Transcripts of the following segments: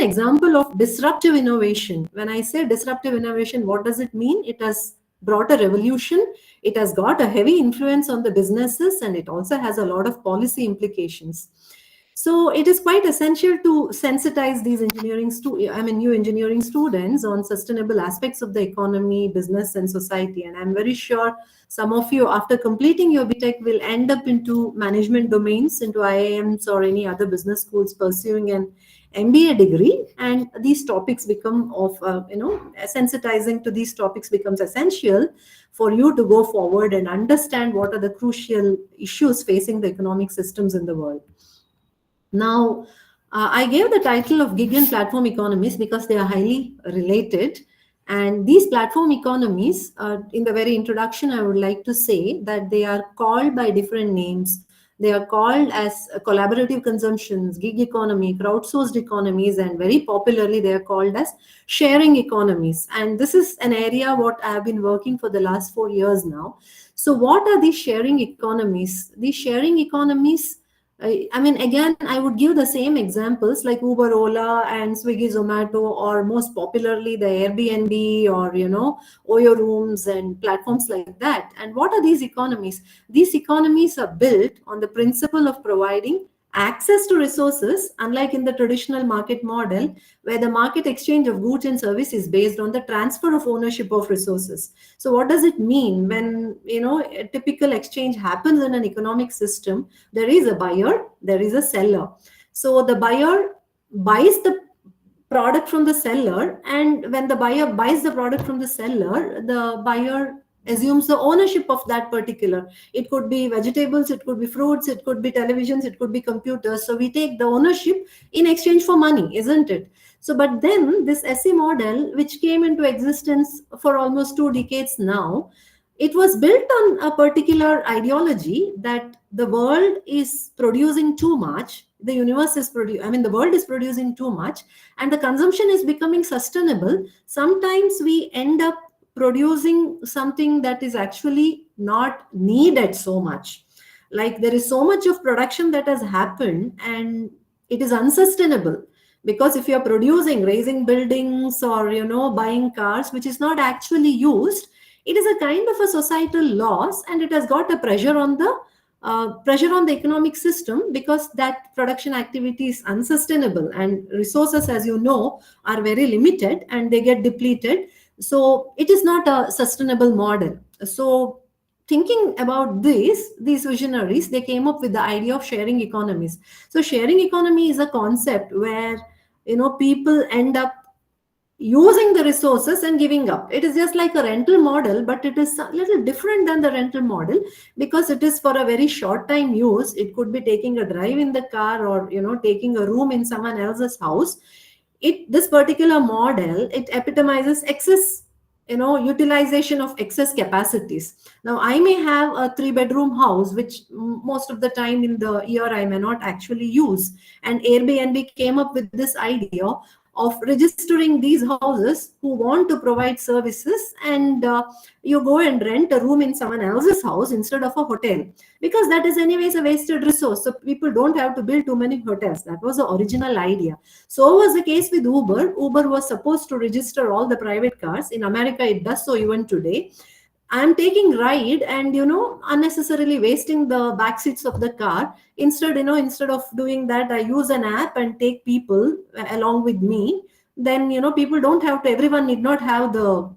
an example of disruptive innovation. When I say disruptive innovation, what does it mean? It has brought a revolution. It has got a heavy influence on the businesses, and it also has a lot of policy implications. So it is quite essential to sensitize these new engineering students on sustainable aspects of the economy, business, and society. And I'm very sure some of you, after completing your BTech, will end up into management domains, into IIMs or any other business schools pursuing an MBA degree. And these topics become sensitizing to these topics becomes essential for you to go forward and understand what are the crucial issues facing the economic systems in the world. Now, I gave the title of gig and platform economies because they are highly related. And these platform economies, in the very introduction, I would like to say that they are called by different names. They are called as collaborative consumptions, gig economy, crowdsourced economies, and very popularly, they are called as sharing economies. And this is an area what I have been working for the last 4 years now. So what are these sharing economies? These sharing economies, again, I would give the same examples like Uber, Ola, and Swiggy, Zomato, or most popularly the Airbnb or, Oyo rooms and platforms like that. And what are these economies? These economies are built on the principle of providing access to resources, unlike in the traditional market model, where the market exchange of goods and service is based on the transfer of ownership of resources. So what does it mean when, a typical exchange happens in an economic system? There is a buyer, there is a seller. So the buyer buys the product from the seller, and when the buyer buys the product from the seller, the buyer assumes the ownership of that particular. It could be vegetables, it could be fruits, it could be televisions, it could be computers. So we take the ownership in exchange for money, isn't it? So, but then this SE model, which came into existence for almost 2 decades now, it was built on a particular ideology that the world is producing too much. The universe is the world is producing too much, and the consumption is becoming sustainable. Sometimes we end up producing something that is actually not needed so much. Like there is so much of production that has happened and it is unsustainable, because if you're producing, raising buildings or buying cars which is not actually used, it is a kind of a societal loss, and it has got a pressure on the economic system, because that production activity is unsustainable, and resources, as you know, are very limited and they get depleted. So it is not a sustainable model. So thinking about these visionaries, they came up with the idea of sharing economies. So sharing economy is a concept where people end up using the resources and giving up. It is just like a rental model, but it is a little different than the rental model, because it is for a very short time use. It could be taking a drive in the car, or taking a room in someone else's house. This particular model, it epitomizes excess utilization of excess capacities. Now I may have a 3-bedroom house which most of the time in the year I may not actually use, and Airbnb came up with this idea of registering these houses who want to provide services, and you go and rent a room in someone else's house instead of a hotel, because that is anyways a wasted resource. So people don't have to build too many hotels. That was the original idea. So was the case with Uber. Uber was supposed to register all the private cars. In America, it does so even today. I'm taking ride and unnecessarily wasting the back seats of the car. Instead of doing that, I use an app and take people along with me. Then people don't have to, everyone need not have the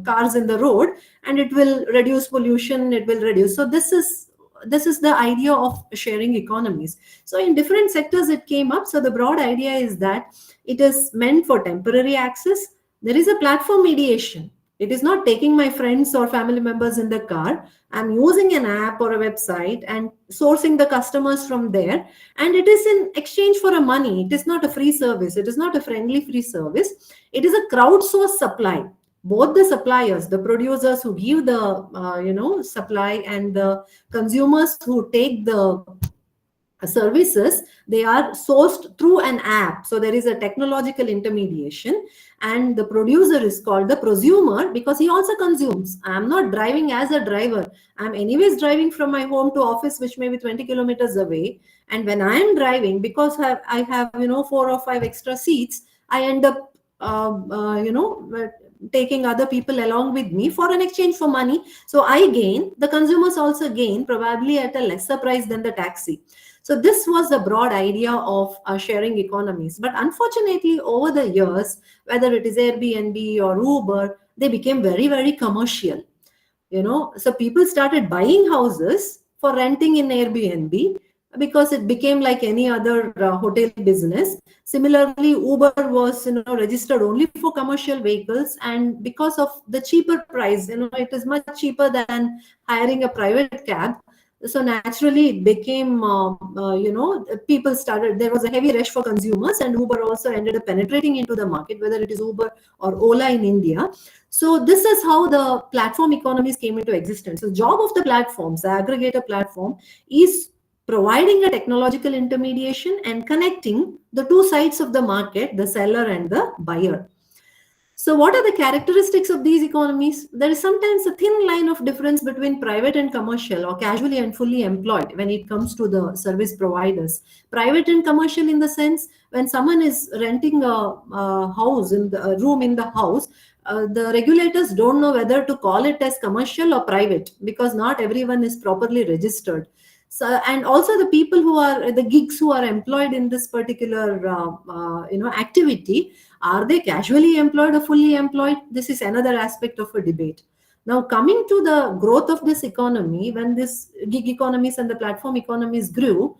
cars in the road, and it will reduce pollution, it will reduce. So this is the idea of sharing economies. So in different sectors it came up. So the broad idea is that it is meant for temporary access. There is a platform mediation. It is not taking my friends or family members in the car. I'm using an app or a website and sourcing the customers from there. And it is in exchange for a money. It is not a free service. It is not a friendly free service. It is a crowdsourced supply. Both the suppliers, the producers who give the supply, and the consumers who take the services, they are sourced through an app. So there is a technological intermediation, and the producer is called the prosumer, because he also consumes. I'm not driving as a driver. I'm anyways driving from my home to office, which may be 20 kilometers away. And when I am driving, because I have 4 or 5 extra seats, I end up taking other people along with me for an exchange for money. So I gain, the consumers also gain, probably at a lesser price than the taxi. So this was the broad idea of sharing economies. But unfortunately, over the years, whether it is Airbnb or Uber, they became very, very commercial. So people started buying houses for renting in Airbnb because it became like any other hotel business. Similarly, Uber was registered only for commercial vehicles, and because of the cheaper price, it is much cheaper than hiring a private cab. So naturally it became people started, there was a heavy rush for consumers, and Uber also ended up penetrating into the market, whether it is Uber or Ola in India. So this is how the platform economies came into existence. So job of the platforms, the aggregator platform, is providing a technological intermediation and connecting the two sides of the market, the seller and the buyer. So, what are the characteristics of these economies? There is sometimes a thin line of difference between private and commercial, or casually and fully employed, when it comes to the service providers. Private and commercial, in the sense, when someone is renting a house, in the a room in the house, the regulators don't know whether to call it as commercial or private, because not everyone is properly registered. So, and also the people who are the gigs who are employed in this particular activity, are they casually employed or fully employed? This is another aspect of a debate. Now, coming to the growth of this economy, when this gig economies and the platform economies grew,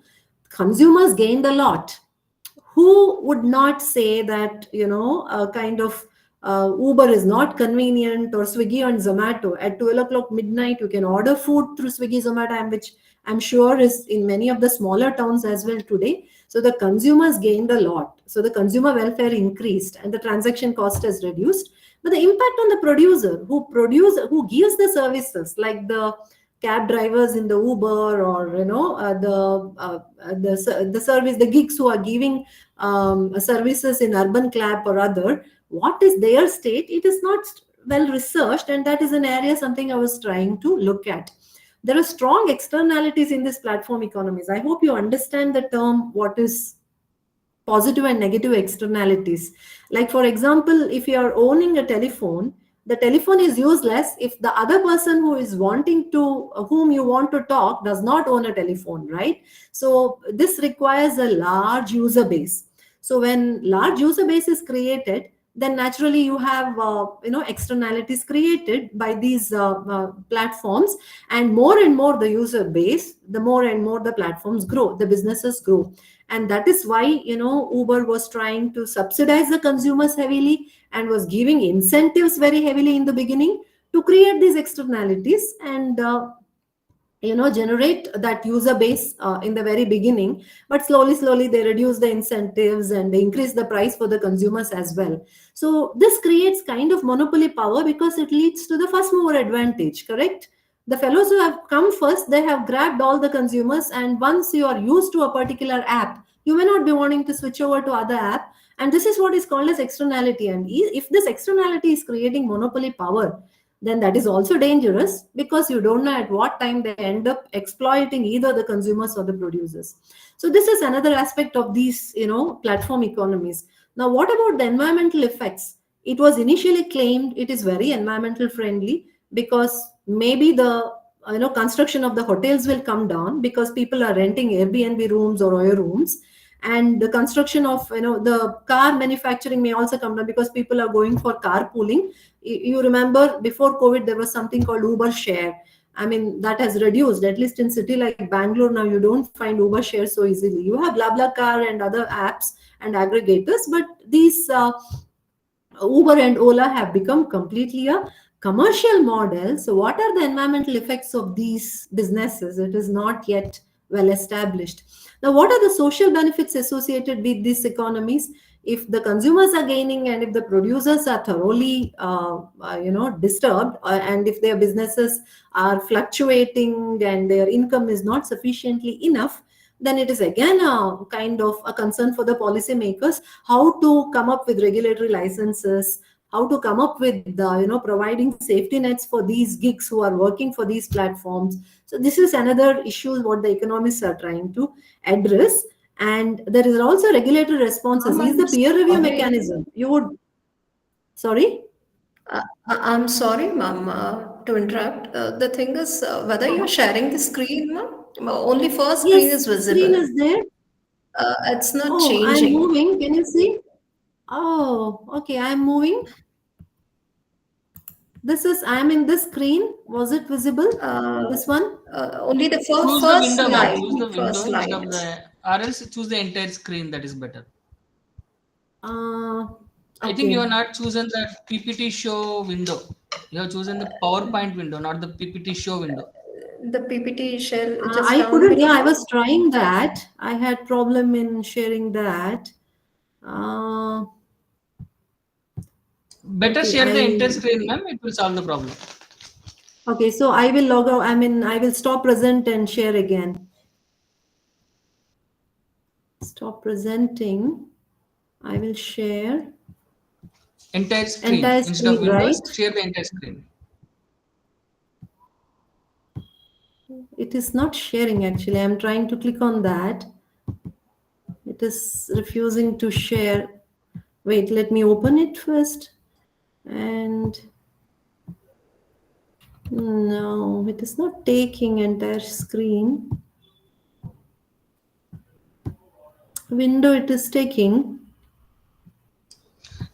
consumers gained a lot. Who would not say that, a kind of Uber is not convenient, or Swiggy and Zomato at 12 o'clock midnight you can order food through Swiggy, Zomato, which I'm sure is in many of the smaller towns as well today. So the consumers gained a lot, so the consumer welfare increased and the transaction cost has reduced. But the impact on the producer, who gives the services, like the cab drivers in the Uber, or the service, the gigs who are giving services in urban club or other, what is their state? It is not well researched, and that is an area something I was trying to look at. There are strong externalities in this platform economies. I hope you understand the term, what is positive and negative externalities. Like, for example, if you are owning a telephone, the telephone is useless if the other person who is wanting to, whom you want to talk, does not own a telephone, right? So this requires a large user base. So when large user base is created, then naturally you have externalities created by these platforms, and more the user base, the more and more the platforms grow, the businesses grow. And that is why Uber was trying to subsidize the consumers heavily, and was giving incentives very heavily in the beginning to create these externalities, and generate that user base in the very beginning. But slowly they reduce the incentives and they increase the price for the consumers as well. So this creates kind of monopoly power, because it leads to the first mover advantage, correct? The fellows who have come first, they have grabbed all the consumers, and once you are used to a particular app, you may not be wanting to switch over to other app. And this is what is called as externality. And if this externality is creating monopoly power, then that is also dangerous, because you don't know at what time they end up exploiting either the consumers or the producers. So this is another aspect of these platform economies. Now, what about the environmental effects? It was initially claimed it is very environmental friendly, because maybe the construction of the hotels will come down, because people are renting Airbnb rooms or Oyo rooms. And the construction of the car manufacturing may also come down, because people are going for carpooling. You remember, before COVID there was something called Uber share. I mean, that has reduced, at least in city like Bangalore. Now you don't find Uber share so easily. You have BlaBlaCar and other apps and aggregators, but these Uber and Ola have become completely a commercial model. So, what are the environmental effects of these businesses? It is not yet well established. Now, what are the social benefits associated with these economies? If the consumers are gaining, and if the producers are thoroughly, disturbed, and if their businesses are fluctuating and their income is not sufficiently enough, then it is again a kind of a concern for the policymakers, how to come up with regulatory licenses, how to come up with providing safety nets for these gigs who are working for these platforms. So this is another issue what the economists are trying to address. And there is also regulatory responses. Ma'am, Is I'm the peer review sorry. mechanism. You would, sorry? I'm sorry, ma'am, to interrupt. The thing is, whether you're sharing the screen, ma'am, only first screen is Yes, screen visible. is there. It's not Oh, I'm changing. moving. Can you see? Oh, okay, I'm moving. I'm in this screen. Was it visible? Uh, This one? Only the Choose the first window, ma'am. slide, Choose the window first instead of slide. the, or else choose the entire screen. That is better. Uh, I think you okay. are not chosen the PPT show window. You have chosen the PowerPoint window, not the PPT show window. The PPT share just I down couldn't, yeah, I below. was trying that. I had problem in sharing that. Uh, Better okay, share the entire screen, ma'am. It will solve the problem. okay, so I will log out. I will stop present and share again. Stop presenting. I will share Entire screen entire instead of screen, windows. right? Share the entire screen. It is not sharing actually. I'm trying to click on that. It is refusing to share. Wait, let me open it first. And no, it is not taking entire screen. Window it is taking.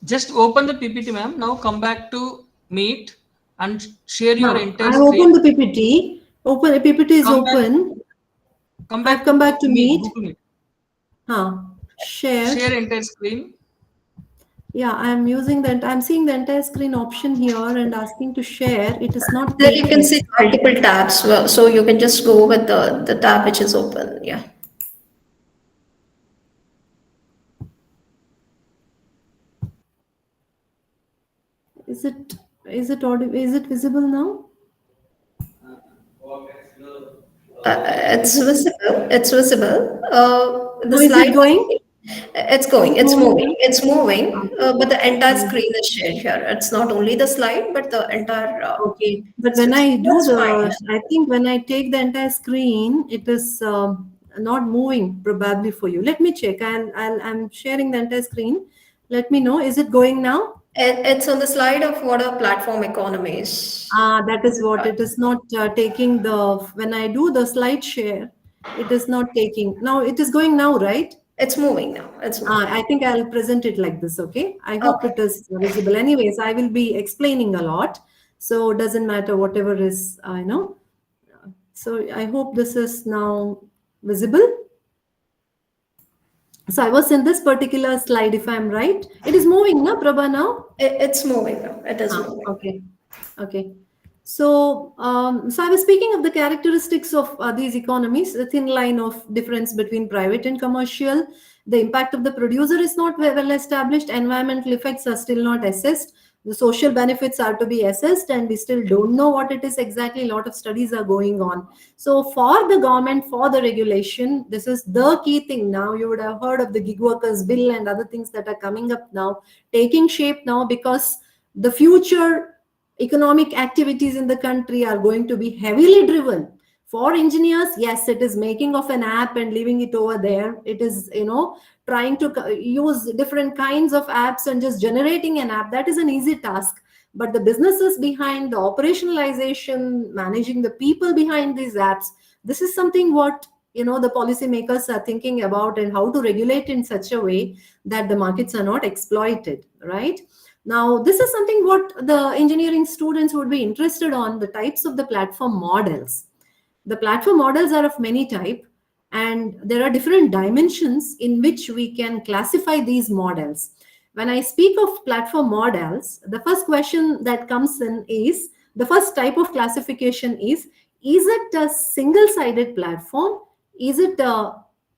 Just open the PPT, ma'am. Now come back to Meet and share your Huh. entire I have opened screen. the PPT. Open PPT is Come back. open. Come I've back come to back to Meet. Meet. Google Meet. Huh. Share. Share entire screen. Yeah, I'm using that. I'm seeing the entire screen option here and asking to share. It is not There you can taking. see multiple tabs, so you can just go with the tab which is open. Yeah. Is it audible? Is it visible now? Is It's it? visible. It's visible. The Now is slide it is going? it's Is going. it It's moving moving. now? It's moving. Okay. But the entire Mm. screen is shared here. It's not only the slide, but the entire Okay. But when system. I do That's fine. I think when I take the entire screen, it is not moving probably for you. Let me check. I'm sharing the entire screen. Let me know. Is it going now? It's on the slide of what are platform economies. That is what it is not taking when I do the slide share, it is not taking. Now it is going now, right? It's moving now. It's moving. I think I'll present it like this, okay? I hope Okay. it is visible. Anyways, I will be explaining a lot, so it doesn't matter whatever is, So I hope this is now visible. So I was in this particular slide, if I'm right. It is moving, na, Prabha, now? It's moving now. It is moving. Okay. Okay. So I was speaking of the characteristics of these economies, the thin line of difference between private and commercial. The impact of the producer is not well established. Environmental effects are still not assessed. The social benefits are to be assessed, and we still don't know what it is exactly. A lot of studies are going on. So, for the government, for the regulation, this is the key thing now. You would have heard of the gig workers bill and other things that are coming up now, taking shape now, because the future economic activities in the country are going to be heavily driven. For engineers, yes, it is making of an app and leaving it over there. It is, trying to use different kinds of apps and just generating an app. That is an easy task. But the businesses behind the operationalization, managing the people behind these apps, this is something what the policymakers are thinking about, and how to regulate in such a way that the markets are not exploited, right? Now, this is something what the engineering students would be interested on, the types of the platform models. The platform models are of many type, and there are different dimensions in which we can classify these models. When I speak of platform models, the first question that comes in is, the first type of classification is it a single sided platform? Is it a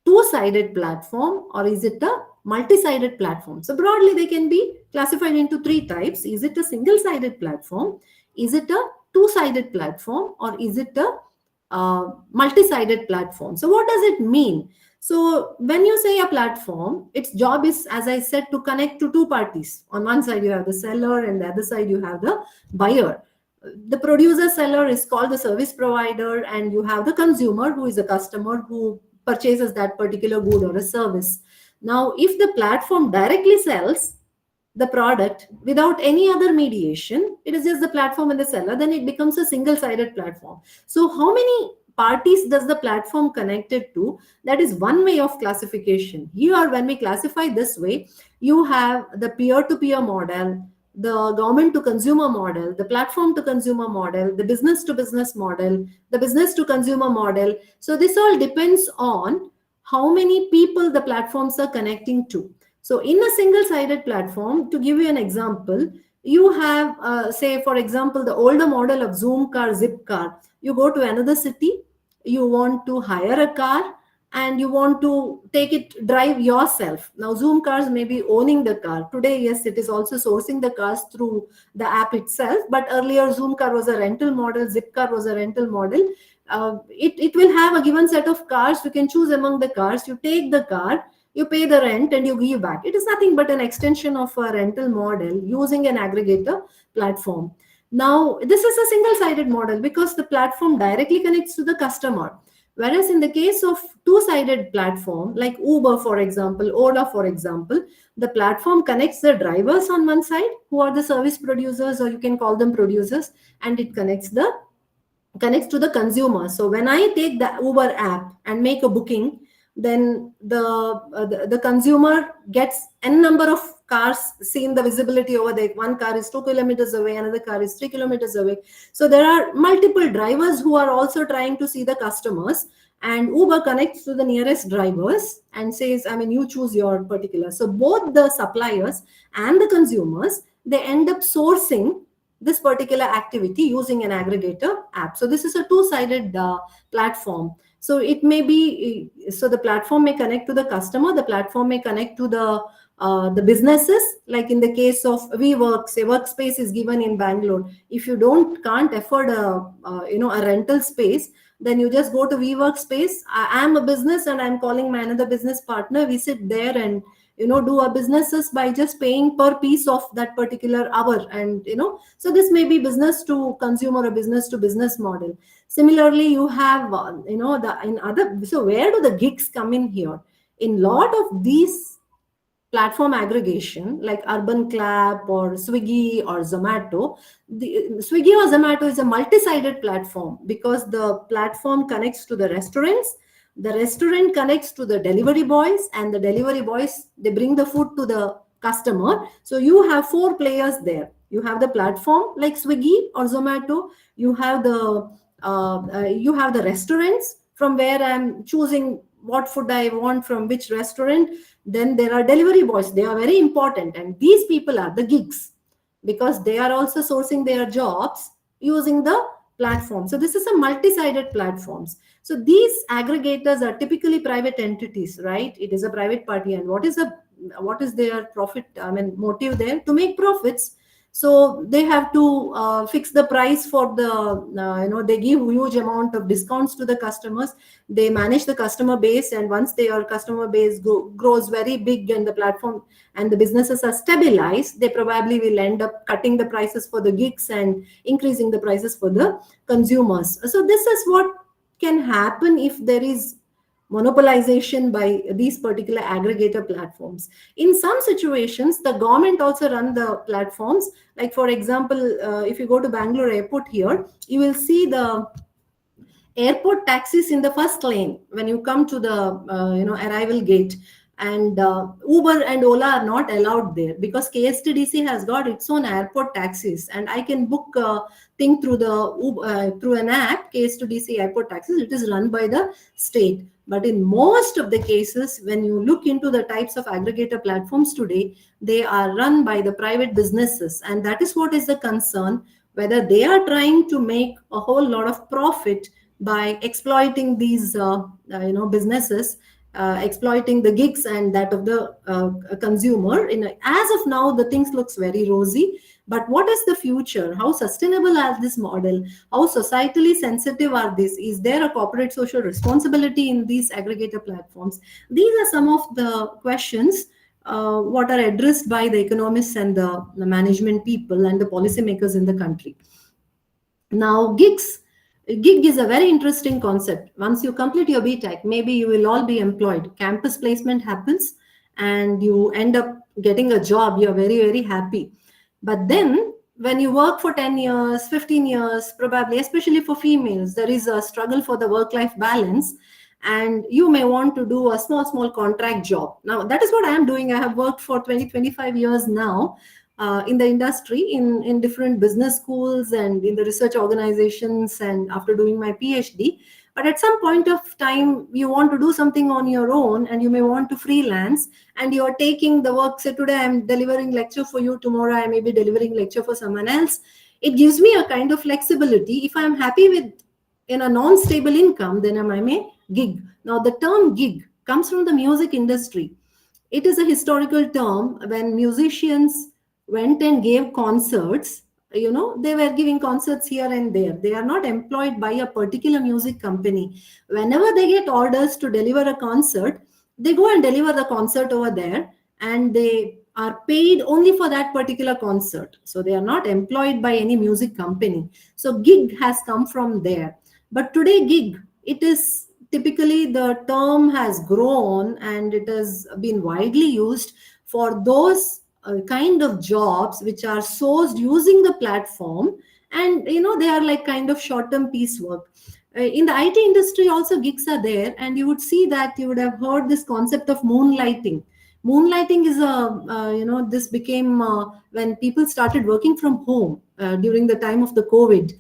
two-sided platform, or is it a multi-sided platform? So broadly they can be classified into three types. Is it a single-sided platform? Is it a two-sided platform? Or is it a multi-sided platform? So what does it mean? So when you say a platform, its job is, as I said, to connect to two parties. On one side you have the seller, and the other side you have the buyer. The producer seller is called the service provider, and you have the consumer, who is a customer, who purchases that particular good or a service. Now, if the platform directly sells the product without any other mediation, it is just the platform and the seller, then it becomes a single sided platform. So how many parties does the platform connected to? That is one way of classification. Here, when we classify this way, you have the peer to peer model, the government to consumer model, the platform to consumer model, the business to business model, the business to consumer model. So this all depends on how many people the platforms are connecting to. So in a single sided platform, to give you an example, you have, say, for example, the older model of Zoom car, Zip car. You go to another city, you want to hire a car, and you want to take it, drive yourself. Now, Zoom cars may be owning the car. Today, yes, it is also sourcing the cars through the app itself. But earlier, Zoom car was a rental model, Zip car was a rental model. It will have a given set of cars. You can choose among the cars. You take the car, you pay the rent, and you give back. It is nothing but an extension of a rental model using an aggregator platform. Now, this is a single sided model because the platform directly connects to the customer. Whereas in the case of two-sided platform, like Uber, for example, Ola, for example, the platform connects the drivers on one side, who are the service producers, or you can call them producers, and it connects to the consumer. So when I take the Uber app and make a booking, then the consumer gets n number of cars seen the visibility over there. One car is 2 kilometers away, another car is 3 kilometers away. So there are multiple drivers who are also trying to see the customers, and Uber connects to the nearest drivers and says, I mean, you choose your particular. So both the suppliers and the consumers, they end up sourcing this particular activity using an aggregator app. So this is a two-sided platform. So it may be, so the platform may connect to the customer, the platform may connect to the businesses. Like in the case of WeWork, say workspace is given in Bangalore. If you can't afford a rental space, then you just go to WeWork space. I am a business and I'm calling my another business partner. We sit there and do our businesses by just paying per piece of that particular hour. And so this may be business to consumer or business to business model. Similarly, you have the in other. So where do the gigs come in here? In lot of these platform aggregation like Urban Clap or Swiggy or Zomato, the Swiggy or Zomato is a multi-sided platform because the platform connects to the restaurants, the restaurant connects to the delivery boys, and the delivery boys, they bring the food to the customer. So you have four players there. You have the platform like Swiggy or Zomato, you have the restaurants from where I'm choosing what food I want from which restaurant. Then there are delivery boys. They are very important. And these people are the gigs because they are also sourcing their jobs using the platform. So this is a multi-sided platforms. So these aggregators are typically private entities, right? It is a private party. And what is their profit, motive there? To make profits. So they have to fix the price for they give huge amount of discounts to the customers. They manage the customer base, and once their customer base grows very big and the platform and the businesses are stabilized, they probably will end up cutting the prices for the gigs and increasing the prices for the consumers. So this is what can happen if there is monopolization by these particular aggregator platforms. In some situations, the government also run the platforms. Like for example, if you go to Bangalore airport here, you will see the airport taxis in the first lane when you come to the arrival gate. And Uber and Ola are not allowed there because KSTDC has got its own airport taxis, and I can book a thing through through an app, KSTDC airport taxis. It is run by the state. But in most of the cases, when you look into the types of aggregator platforms today, they are run by the private businesses, and that is what is the concern, whether they are trying to make a whole lot of profit by exploiting these businesses, exploiting the gigs and that of the consumer. As of now, the things looks very rosy. But what is the future? How sustainable is this model? How societally sensitive are these? Is there a corporate social responsibility in these aggregator platforms? These are some of the questions what are addressed by the economists and the management people and the policymakers in the country. Now, gigs Gig is a very interesting concept. Once you complete your BTech, maybe you will all be employed. Campus placement happens and you end up getting a job. You're very, very happy. But then when you work for 10 years, 15 years, probably, especially for females, there is a struggle for the work life balance. And you may want to do a small, small contract job. Now, that is what I am doing. I have worked for 20, 25 years now in the industry, in different business schools and in the research organizations, and after doing my PhD. But at some point of time, you want to do something on your own and you may want to freelance, and you're taking the work. Say, today I'm delivering lecture for you, tomorrow I may be delivering lecture for someone else. It gives me a kind of flexibility. If I'm happy with in a non-stable income, then I may gig. Now, the term gig comes from the music industry. It is a historical term. When musicians went and gave concerts, they were giving concerts here and there. They are not employed by a particular music company. Whenever they get orders to deliver a concert, they go and deliver the concert over there, and they are paid only for that particular concert. So they are not employed by any music company. So gig has come from there. But today, gig, it is typically, the term has grown and it has been widely used for those kind of jobs which are sourced using the platform, and they are like kind of short term piece work. In the IT industry also, gigs are there, and you would see that you would have heard this concept of moonlighting. Moonlighting is this became when people started working from home during the time of the COVID.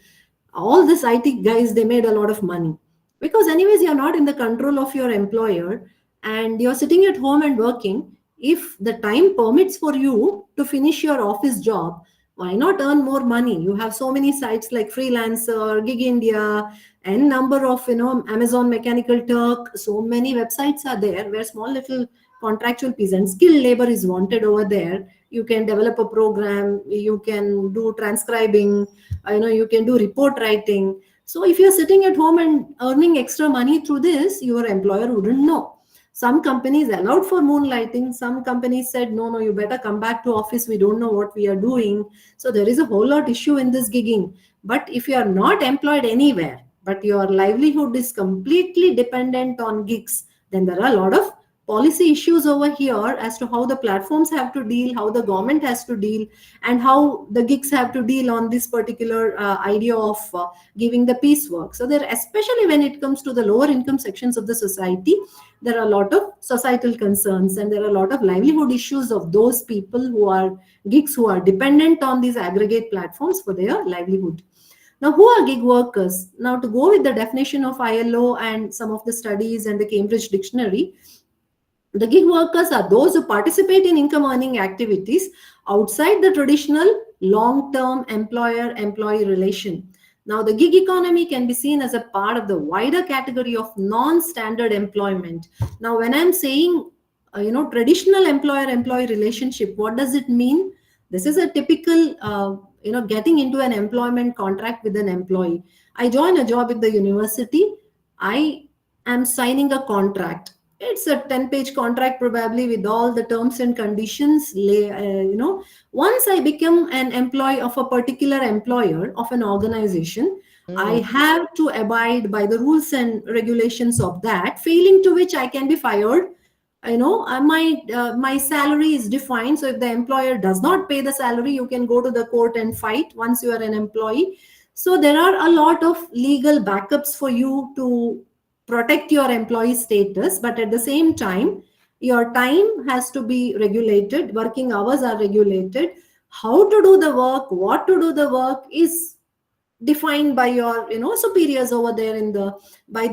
All these IT guys, they made a lot of money, because anyways you're not in the control of your employer, and you're sitting at home and working. If the time permits for you to finish your office job, why not earn more money? You have so many sites like Freelancer, Gig India, and number of Amazon Mechanical Turk. So many websites are there where small little contractual piece and skilled labor is wanted over there. You can develop a program, you can do transcribing, you can do report writing. So if you're sitting at home and earning extra money through this, your employer wouldn't know. Some companies allowed for moonlighting. Some companies said, no, no, you better come back to office. We don't know what we are doing. So there is a whole lot issue in this gigging. But if you are not employed anywhere, but your livelihood is completely dependent on gigs, then there are a lot of policy issues over here as to how the platforms have to deal, how the government has to deal, and how the gigs have to deal on this particular idea of giving the piecework. So there, especially when it comes to the lower income sections of the society, there are a lot of societal concerns, and there are a lot of livelihood issues of those people who are gigs, who are dependent on these aggregate platforms for their livelihood. Now, who are gig workers? Now, to go with the definition of ILO and some of the studies and the Cambridge Dictionary, the gig workers are those who participate in income earning activities outside the traditional long-term employer-employee relation. Now, the gig economy can be seen as a part of the wider category of non-standard employment. Now, when I'm saying, traditional employer-employee relationship, what does it mean? This is a typical, getting into an employment contract with an employee. I join a job at the university. I am signing a contract. It's a 10-page contract, probably with all the terms and conditions. Once I become an employee of a particular employer of an organization, I have to abide by the rules and regulations of that, failing to which I can be fired. My salary is defined. So if the employer does not pay the salary, you can go to the court and fight once you are an employee. So there are a lot of legal backups for you to protect your employee status, but at the same time, your time has to be regulated. Working hours are regulated. How to do the work, what to do the work is defined by your superiors over there in the by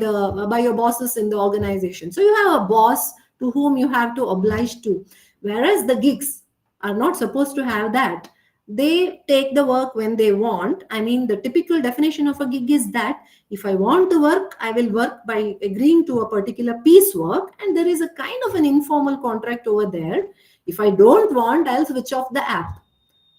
your bosses in the organization. So you have a boss to whom you have to oblige to, whereas the gigs are not supposed to have that. They take the work when they want. I mean, the typical definition of a gig is that if I want to work, I will work by agreeing to a particular piecework, and there is a kind of an informal contract over there. If I don't want, I'll switch off the app.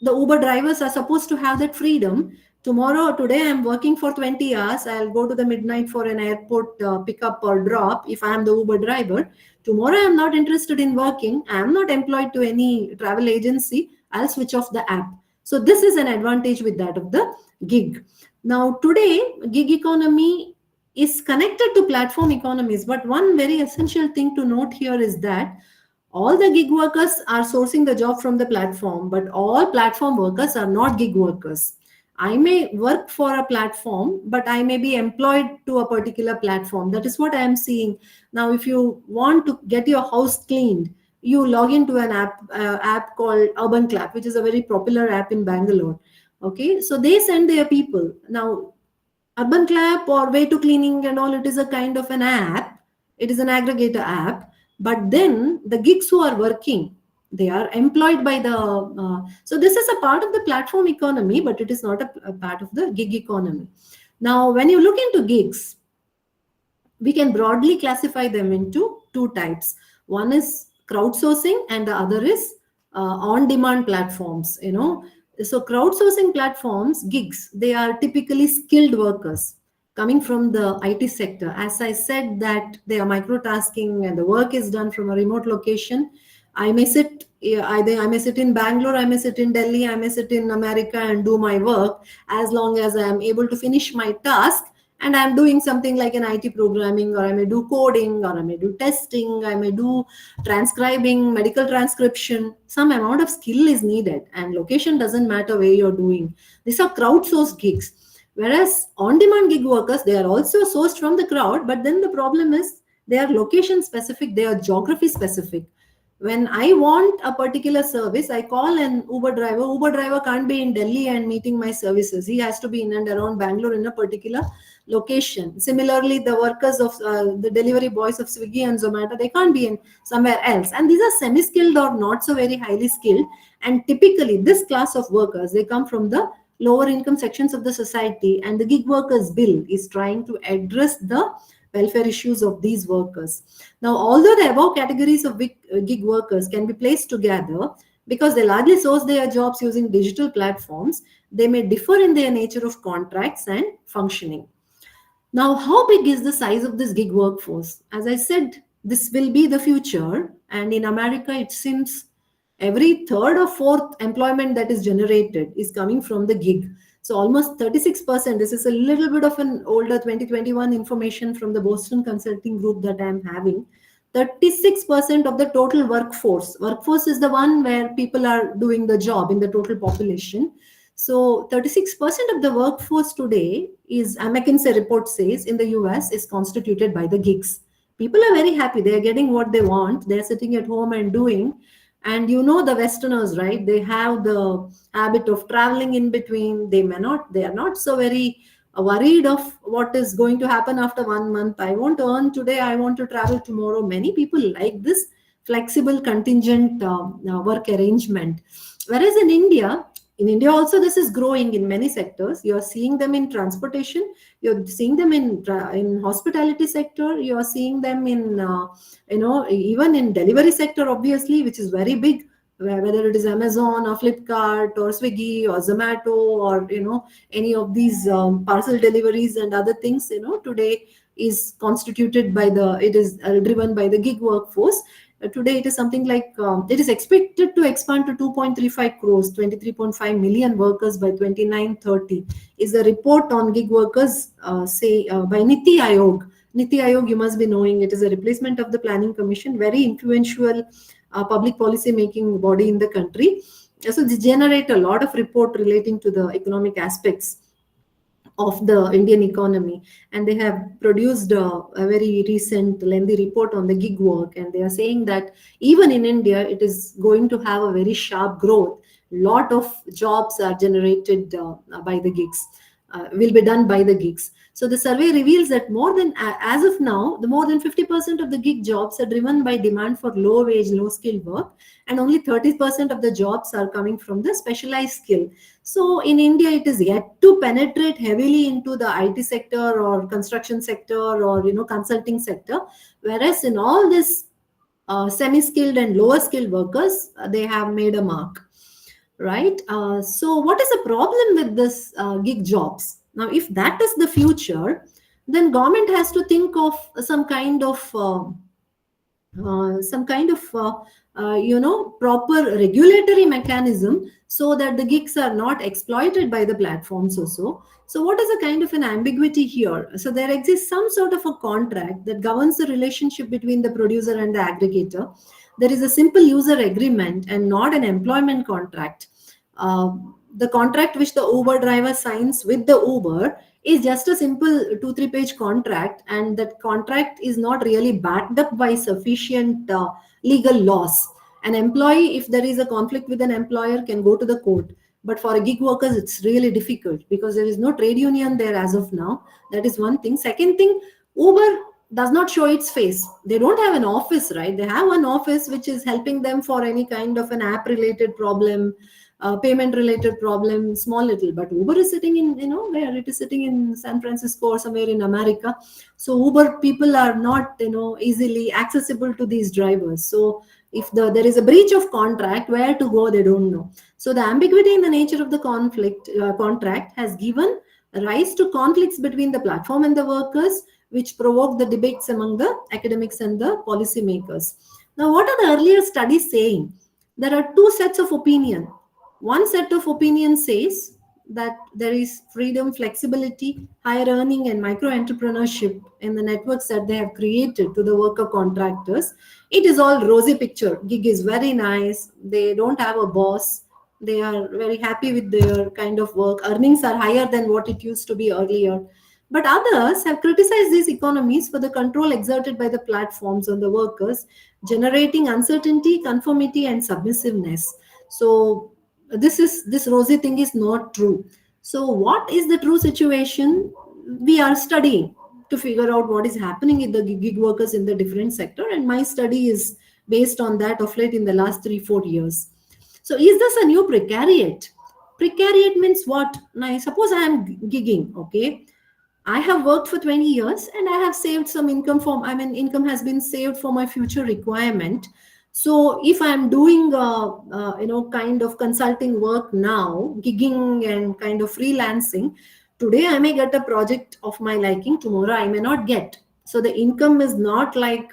The Uber drivers are supposed to have that freedom. Today I'm working for 20 hours. I'll go to the midnight for an airport pickup or drop if I am the Uber driver. Tomorrow I'm not interested in working. I'm not employed to any travel agency. I'll switch off the app. So this is an advantage with that of the gig. Now today, gig economy is connected to platform economies, but one very essential thing to note here is that all the gig workers are sourcing the job from the platform, but all platform workers are not gig workers. I may work for a platform, but I may be employed to a particular platform. That is what I am seeing. Now, if you want to get your house cleaned, you log into an app called Urban Clap, which is a very popular app in Bangalore. Okay, so they send their people. Now, Urban Clap or Way to Cleaning and all, it is a kind of an app. It is an aggregator app. But then the gigs who are working, they are employed by the. So this is a part of the platform economy, but it is not a part of the gig economy. Now, when you look into gigs, we can broadly classify them into two types. One is crowdsourcing and the other is on demand platforms. So crowdsourcing platforms, gigs, they are typically skilled workers coming from the IT sector. As I said, that they are microtasking and the work is done from a remote location. I may sit, I may sit in Bangalore, I may sit in Delhi, I may sit in America and do my work, as long as I am able to finish my task and I'm doing something like an IT programming, or I may do coding, or I may do testing, I may do transcribing, medical transcription. Some amount of skill is needed, and location doesn't matter where you're doing. These are crowdsourced gigs. Whereas on-demand gig workers, they are also sourced from the crowd, but then the problem is they are location specific, they are geography specific. When I want a particular service, I call an Uber driver. Uber driver can't be in Delhi and meeting my services. He has to be in and around Bangalore in a particular location. Similarly, the workers of the delivery boys of Swiggy and Zomato, they can't be in somewhere else. And these are semi-skilled or not so very highly skilled. And typically, this class of workers, they come from the lower income sections of the society. And the gig workers bill is trying to address the welfare issues of these workers. Now, although the above categories of gig workers can be placed together because they largely source their jobs using digital platforms, they may differ in their nature of contracts and functioning. Now, how big is the size of this gig workforce? As I said, this will be the future. And in America, it seems every third or fourth employment that is generated is coming from the gig. So almost 36%. This is a little bit of an older 2021 information from the Boston Consulting Group that I'm having. 36% of the total workforce. Workforce is the one where people are doing the job in the total population. So 36% of the workforce today is, a McKinsey report says, in the US is constituted by the gigs. People are very happy. They are getting what they want. They're sitting at home and doing. And the Westerners, right? They have the habit of traveling in between. They are not so very worried of what is going to happen after 1 month. I want to earn today, I want to travel tomorrow. Many people like this flexible contingent work arrangement. Whereas in India also, this is growing in many sectors. You are seeing them in transportation. You're seeing them in hospitality sector. You are seeing them in even in delivery sector, obviously, which is very big. Whether it is Amazon or Flipkart or Swiggy or Zomato or any of these parcel deliveries and other things, today is constituted by it is driven by the gig workforce. Today it is something like it is expected to expand to 2.35 crores, 23.5 million workers by 2930 is the report on gig workers by Niti Aayog. Niti Aayog, you must be knowing, it is a replacement of the Planning Commission, very influential public policy making body in the country. So they generate a lot of report relating to the economic aspects of the Indian economy, and they have produced a very recent lengthy report on the gig work, and they are saying that even in India it is going to have a very sharp growth. Lot of jobs are generated by the gigs, will be done by the gigs. So the survey reveals that as of now, the more than 50% of the gig jobs are driven by demand for low wage, low skill work, and only 30% of the jobs are coming from the specialized skill. So in India, it is yet to penetrate heavily into the IT sector or construction sector or consulting sector. Whereas in all this semi-skilled and lower skilled workers, they have made a mark, right? So what is the problem with this gig jobs? Now, if that is the future, then government has to think of some kind of proper regulatory mechanism so that the gigs are not exploited by the platforms also. So what is a kind of an ambiguity here? So there exists some sort of a contract that governs the relationship between the producer and the aggregator. There is a simple user agreement and not an employment contract. uh, the contract which the Uber driver signs with the Uber is just a simple 2 3 page contract, and that contract is not really backed up by sufficient legal laws. An employee, if there is a conflict with an employer, can go to the court, but for a gig workers it's really difficult because there is no trade union there as of now. That is one thing. Second thing, Uber does not show its face. They don't have an office, right? They have one office which is helping them for any kind of an app related problem, payment related problem, small little. But Uber is sitting in, where it is sitting in San Francisco or somewhere in America. So Uber people are not, easily accessible to these drivers. So if there is a breach of contract, where to go, they don't know. So the ambiguity in the nature of the contract has given rise to conflicts between the platform and the workers, which provoke the debates among the academics and the policymakers. Now, what are the earlier studies saying? There are two sets of opinion. One set of opinion says that there is freedom, flexibility, higher earning, and micro entrepreneurship in the networks that they have created to the worker contractors. It is all rosy picture. Gig is very nice. They don't have a boss. They are very happy with their kind of work. Earnings are higher than what it used to be earlier. But others have criticized these economies for the control exerted by the platforms on the workers, generating uncertainty, conformity, and submissiveness. So this rosy thing is not true. So what is the true situation? We are studying to figure out what is happening with the gig workers in the different sector, and my study is based on that of late in the last 3 4 years. So is this a new precariat? Precariat means what? Now suppose I am gigging, okay. I have worked for 20 years and I have saved some income from, income has been saved for my future requirement. So if I'm doing, kind of consulting work now, gigging and kind of freelancing, today I may get a project of my liking, tomorrow I may not get. So the income is not like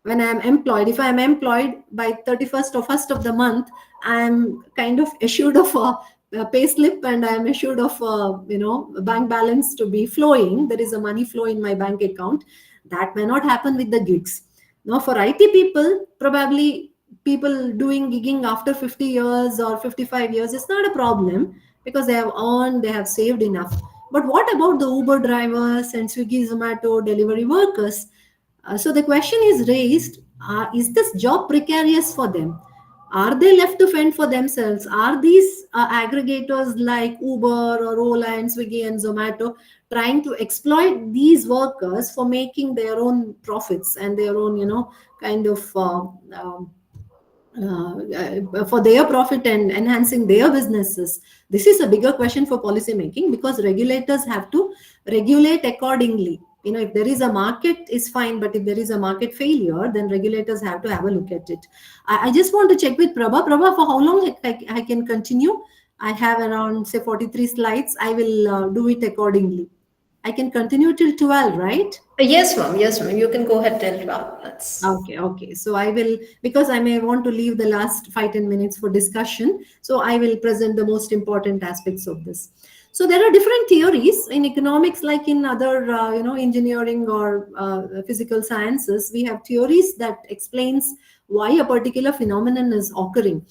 when I'm employed. If I'm employed by 31st or 1st of the month, I'm kind of assured of a pay slip and I'm assured of a bank balance to be flowing. There is a money flow in my bank account. That may not happen with the gigs. Now for IT people, probably people doing gigging after 50 years or 55 years, it's not a problem because they have earned, they have saved enough. But what about the Uber drivers and Swiggy, Zomato delivery workers? So the question is raised, is this job precarious for them? Are they left to fend for themselves? Are these aggregators like Uber or Ola and Swiggy and Zomato trying to exploit these workers for making their own profits and their own, kind of for their profit and enhancing their businesses? This is a bigger question for policy making because regulators have to regulate accordingly. If there is a market, is fine, but if there is a market failure, then regulators have to have a look at it. I just want to check with Prabha, for how long I can continue. I have around say 43 slides. I will do it accordingly. I can continue till 12, right? Yes, ma'am. Yes, ma'am. You can go ahead till 12. That's Okay, okay. So I will, because I may want to leave the last 5 10 minutes for discussion. So I will present the most important aspects of this. So there are different theories in economics, like in other, engineering or physical sciences. We have theories that explains why a particular phenomenon is occurring.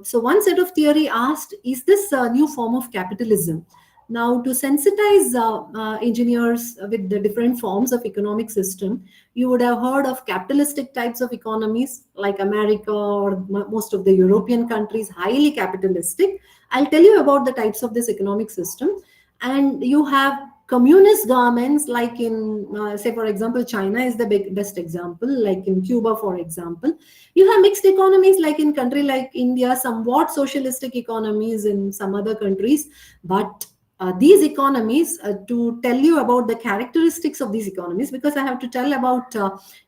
So one set of theory asked, is this a new form of capitalism? Now, to sensitize engineers with the different forms of economic system, you would have heard of capitalistic types of economies like America or most of the European countries, highly capitalistic. I'll tell you about the types of this economic system. And you have communist governments like in, say, for example, China is the best example, like in Cuba, for example. You have mixed economies like in country like India, somewhat socialistic economies in some other countries. But these economies, to tell you about the characteristics of these economies, because I have to tell about,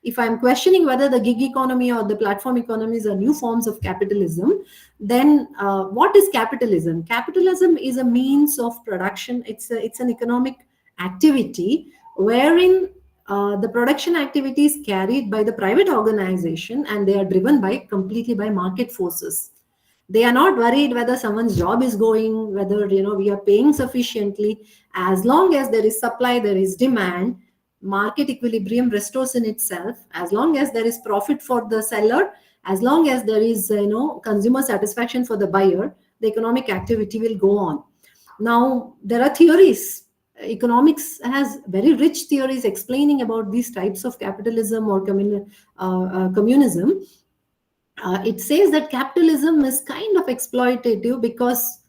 if I'm questioning whether the gig economy or the platform economies are new forms of capitalism, then what is capitalism? Capitalism is a means of production. It's an economic activity wherein the production activities carried by the private organization, and they are driven by completely by market forces. They are not worried whether someone's job is going, whether we are paying sufficiently. As long as there is supply, there is demand, market equilibrium restores in itself. As long as there is profit for the seller, as long as there is consumer satisfaction for the buyer, the economic activity will go on. Now there are theories. Economics has very rich theories explaining about these types of capitalism or communism. It says that capitalism is kind of exploitative because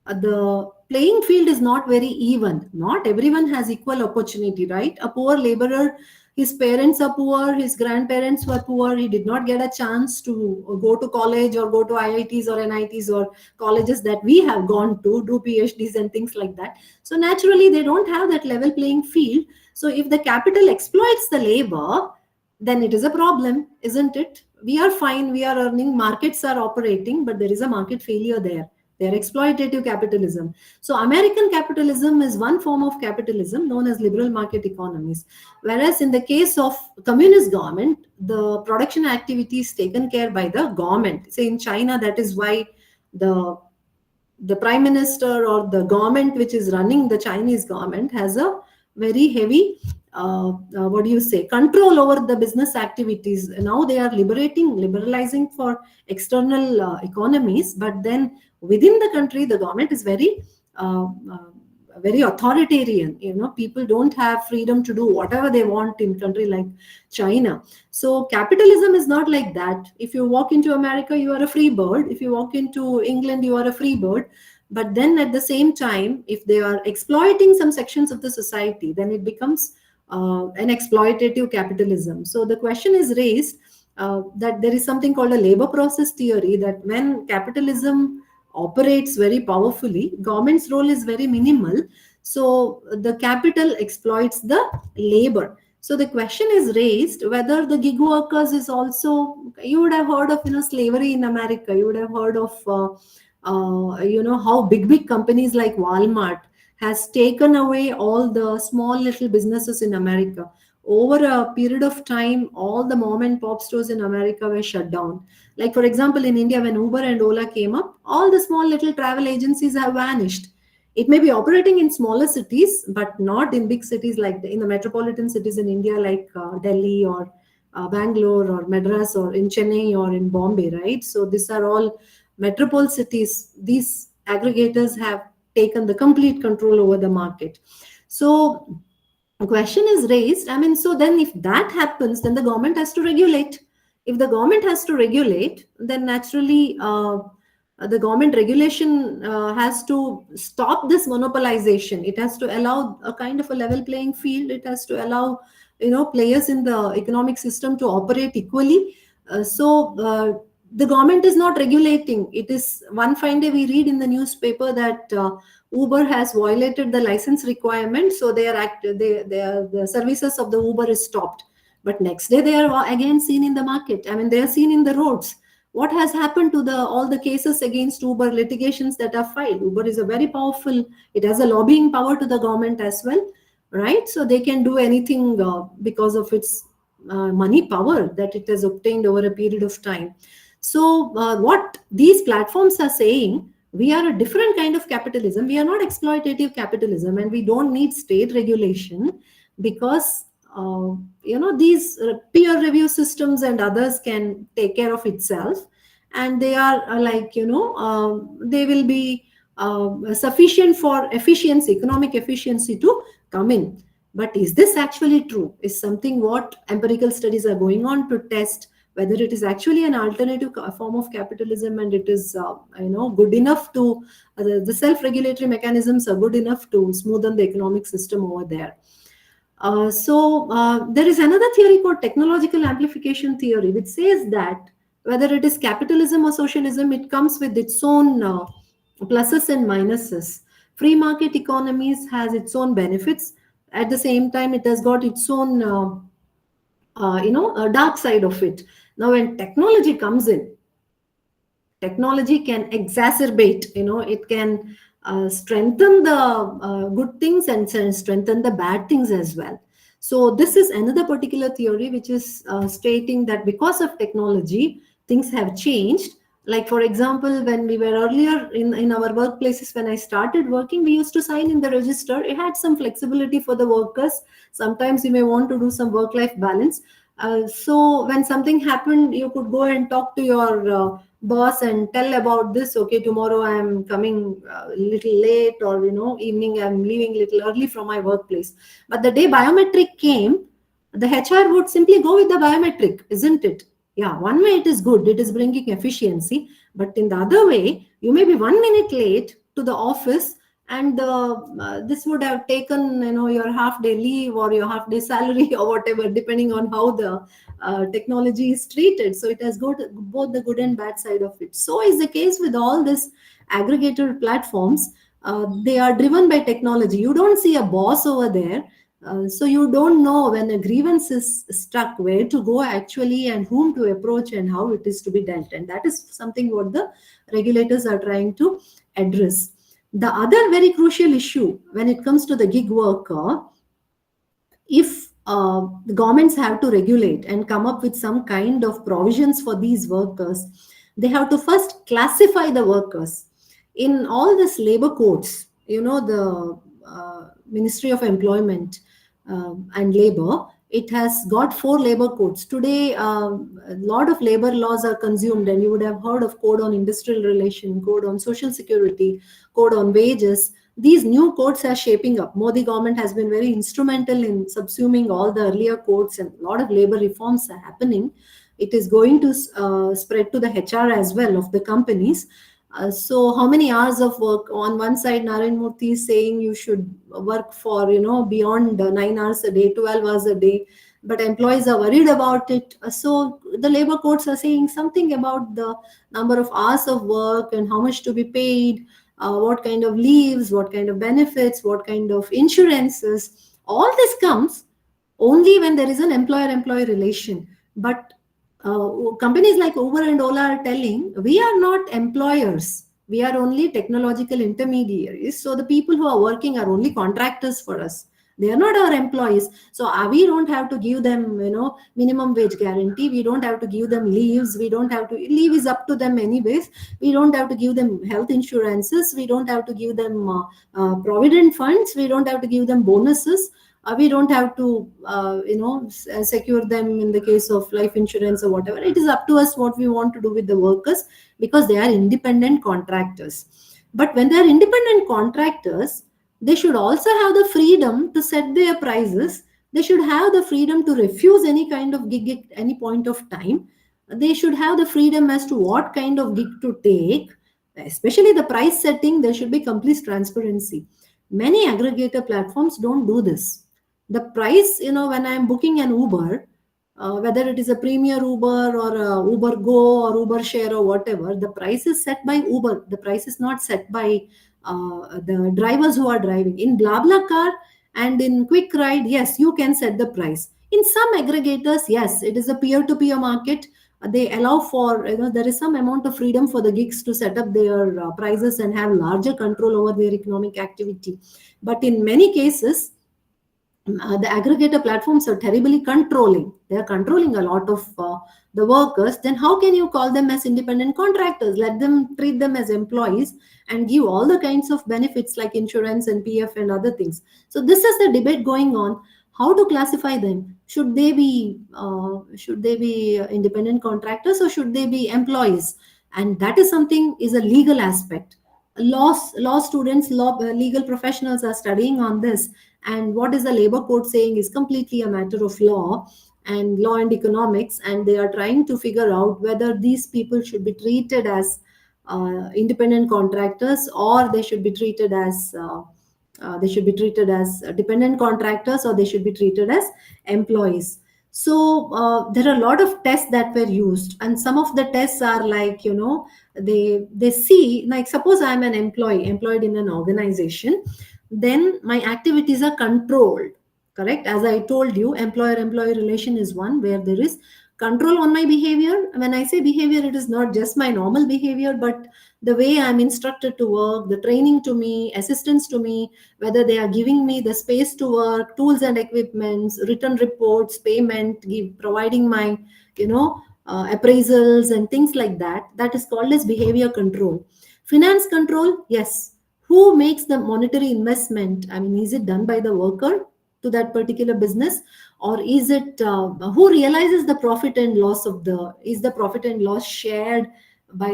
the playing field is not very even. Not everyone has equal opportunity, right? A poor laborer, his parents are poor, his grandparents were poor, he did not get a chance to go to college or go to IITs or NITs or colleges that we have gone to, do PhDs and things like that. So naturally, they don't have that level playing field. So if the capital exploits the labor, then it is a problem, isn't it? We are fine, we are earning, markets are operating, but there is a market failure there. They are exploitative capitalism. So American capitalism is one form of capitalism known as liberal market economies. Whereas in the case of communist government, the production activity is taken care by the government. Say in China, that is why the prime minister or the government which is running the Chinese government has a very heavy what do you say, control over the business activities. Now they are liberalizing for external economies, but then within the country the government is very authoritarian. People don't have freedom to do whatever they want in country like China. So capitalism is not like that. If you walk into America, you are a free bird. If you walk into England, you are a free bird. But then at the same time, if they are exploiting some sections of the society, then it becomes an exploitative capitalism. So the question is raised that there is something called a labor process theory, that when capitalism operates very powerfully, government's role is very minimal. So the capital exploits the labor. So the question is raised whether the gig workers is also, you would have heard of slavery in America. You would have heard of how big companies like Walmart has taken away all the small little businesses in America. Over a period of time, all the mom and pop stores in America were shut down. Like, for example, in India, when Uber and Ola came up, all the small little travel agencies have vanished. It may be operating in smaller cities, but not in big cities like in the metropolitan cities in India, like Delhi or Bangalore or Madras or in Chennai or in Bombay, right? So these are all metropole cities. These aggregators have taken the complete control over the market. So a question is raised. I mean, so then if that happens, then the government has to regulate. If the government has to regulate, then naturally the government regulation has to stop this monopolization. It has to allow a kind of a level playing field. It has to allow players in the economic system to operate equally. The government is not regulating. It is one fine day we read in the newspaper that Uber has violated the license requirement, so the services of the Uber is stopped. But next day they are again seen in the market. I mean, they are seen in the roads. What has happened to all the cases against Uber, litigations that are filed? Uber is a very powerful. It has a lobbying power to the government as well, right? So they can do anything because of its money power that it has obtained over a period of time. So what these platforms are saying, we are a different kind of capitalism. We are not exploitative capitalism, and we don't need state regulation because these peer review systems and others can take care of itself, and they are they will be sufficient for efficiency, economic efficiency to come in. But is this actually true? Is something what empirical studies are going on to test whether it is actually an alternative form of capitalism, and it is good enough to the self-regulatory mechanisms are good enough to smoothen the economic system over there. There is another theory called technological amplification theory, which says that whether it is capitalism or socialism, it comes with its own pluses and minuses. Free market economies has its own benefits. At the same time, it has got its own a dark side of it. Now when technology comes in, technology can exacerbate, it can strengthen the good things and strengthen the bad things as well. So this is another particular theory which is stating that because of technology, things have changed. Like for example, when we were earlier in our workplaces, when I started working, we used to sign in the register. It had some flexibility for the workers. Sometimes you may want to do some work-life balance. So when something happened, you could go and talk to your boss and tell about this. Okay, tomorrow I am coming a little late, or evening I'm leaving a little early from my workplace. But the day biometric came, the HR would simply go with the biometric, isn't it? Yeah, one way it is good, it is bringing efficiency. But in the other way, you may be 1 minute late to the office, and this would have taken your half day leave or your half day salary or whatever, depending on how the technology is treated. So it has got both the good and bad side of it. So is the case with all this aggregator platforms. They are driven by technology. You don't see a boss over there, so you don't know when a grievance is stuck where to go actually, and whom to approach, and how it is to be dealt. And that is something what the regulators are trying to address. The other very crucial issue when it comes to the gig worker, if the governments have to regulate and come up with some kind of provisions for these workers, they have to first classify the workers in all this labor codes. The Ministry of Employment and Labor, it has got 4 labor codes today. A lot of labor laws are consumed, and you would have heard of code on industrial relation, code on social security, code on wages. These new codes are shaping up. Modi government has been very instrumental in subsuming all the earlier codes, and a lot of labor reforms are happening. It is going to spread to the HR as well of the companies. So how many hours of work? On one side, Narayan Murthy is saying you should work for beyond 9 hours a day, 12 hours a day, but employees are worried about it. So the labor codes are saying something about the number of hours of work and how much to be paid, what kind of leaves, what kind of benefits, what kind of insurances. All this comes only when there is an employer-employee relation. But companies like Uber and Ola are telling, we are not employers. We are only technological intermediaries. So the people who are working are only contractors for us. They are not our employees. So we don't have to give them, minimum wage guarantee. We don't have to give them leaves. We don't have to, leave is up to them anyways. We don't have to give them health insurances. We don't have to give them provident funds. We don't have to give them bonuses. We don't have to secure them in the case of life insurance or whatever. It is up to us what we want to do with the workers, because they are independent contractors. But when they are independent contractors, they should also have the freedom to set their prices. They should have the freedom to refuse any kind of gig at any point of time. They should have the freedom as to what kind of gig to take. Especially the price setting, there should be complete transparency. Many aggregator platforms don't do this. The price, when I'm booking an Uber, whether it is a premier Uber or a Uber Go or Uber Share or whatever, the price is set by Uber. The price is not set by the drivers who are driving. In BlaBlaCar and in Quick Ride, yes, you can set the price. In some aggregators, yes, it is a peer-to-peer market. They allow for, there is some amount of freedom for the gigs to set up their prices and have larger control over their economic activity. But in many cases, the aggregator platforms are terribly controlling. They are controlling a lot of the workers. Then how can you call them as independent contractors? Let them treat them as employees and give all the kinds of benefits like insurance and PF and other things. So this is the debate going on. How to classify them? Should they be independent contractors, or should they be employees? And that is something, is a legal aspect. Law students, legal professionals are studying on this, and what is the labor code saying is completely a matter of law and economics, and they are trying to figure out whether these people should be treated as independent contractors, or they should be treated as dependent contractors, or they should be treated as employees. So there are a lot of tests that were used, and some of the tests are like, they see, like, suppose I'm an employed in an organization, then my activities are controlled. Correct? As I told you, employer employee relation is one where there is control on my behavior. When I say behavior, it is not just my normal behavior, but the way I'm instructed to work, the training to me, assistance to me, whether they are giving me the space to work, tools and equipments, written reports, payment, providing my, appraisals and things like that. That is called as behavior control. Finance control, yes. Who makes the monetary investment? I mean, is it done by the worker to that particular business, or is it who realizes the profit and loss of the? Is the profit and loss shared by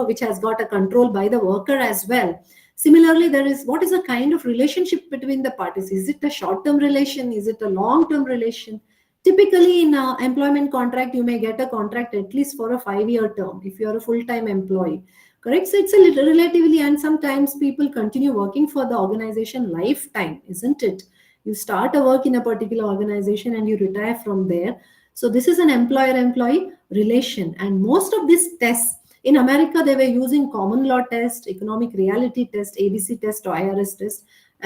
which has got a control by the worker as well? Similarly, there is what is a kind of relationship between the parties? Is it a short-term relation? Is it a long-term relation? Typically, in an employment contract, you may get a contract at least for a 5-year term if you are a full-time employee. Correct? So it's a little relatively, and sometimes people continue working for the organization lifetime, isn't it? You start a work in a particular organization and you retire from there. So this is an employer-employee relation, and most of these tests in America, they were using common law test, economic reality test, ABC test, or IRS test.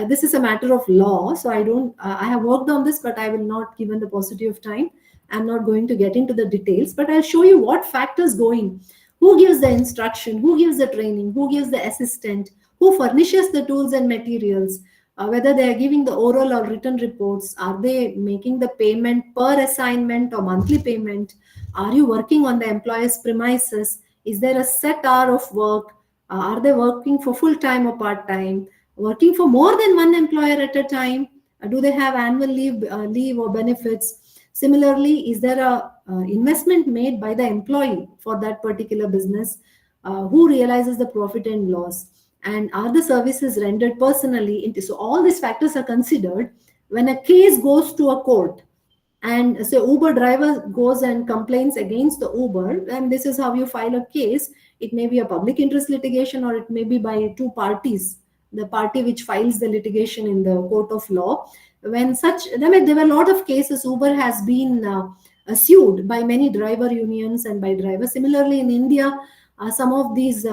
This is a matter of law, so I don't. I have worked on this, but I will not, given the paucity of time, I'm not going to get into the details. But I'll show you what factors go in. Who gives the instruction? Who gives the training? Who gives the assistant? Who furnishes the tools and materials? Whether they are giving the oral or written reports, are they making the payment per assignment or monthly payment? Are you working on the employer's premises? Is there a set hour of work? Are they working for full time or part time? Working for more than one employer at a time? Do they have annual leave or benefits? Similarly, is there a investment made by the employee for that particular business? Who realizes the profit and loss? And are the services rendered personally? So all these factors are considered when a case goes to a court. And so Uber driver goes and complains against the Uber, and this is how you file a case. It may be a public interest litigation, or it may be by two parties, the party which files the litigation in the court of law. When such, I mean, there were a lot of cases. Uber has been sued by many driver unions and by drivers. Similarly, in India, some of these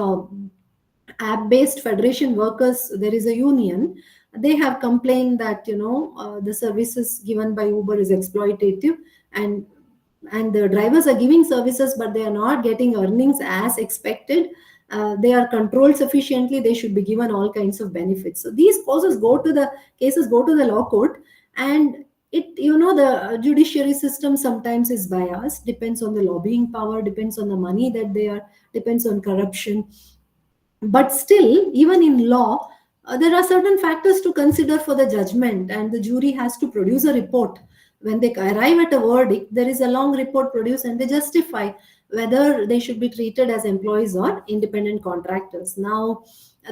app-based federation workers, there is a union. They have complained that the services given by Uber is exploitative, and the drivers are giving services, but they are not getting earnings as expected. They are controlled sufficiently. They should be given all kinds of benefits. So these cases go to the law court, and the judiciary system sometimes is biased. Depends on the lobbying power. Depends on the money that they are. Depends on corruption. But still, even in law, there are certain factors to consider for the judgment, and the jury has to produce a report. When they arrive at a verdict, there is a long report produced, and they justify whether they should be treated as employees or independent contractors. Now,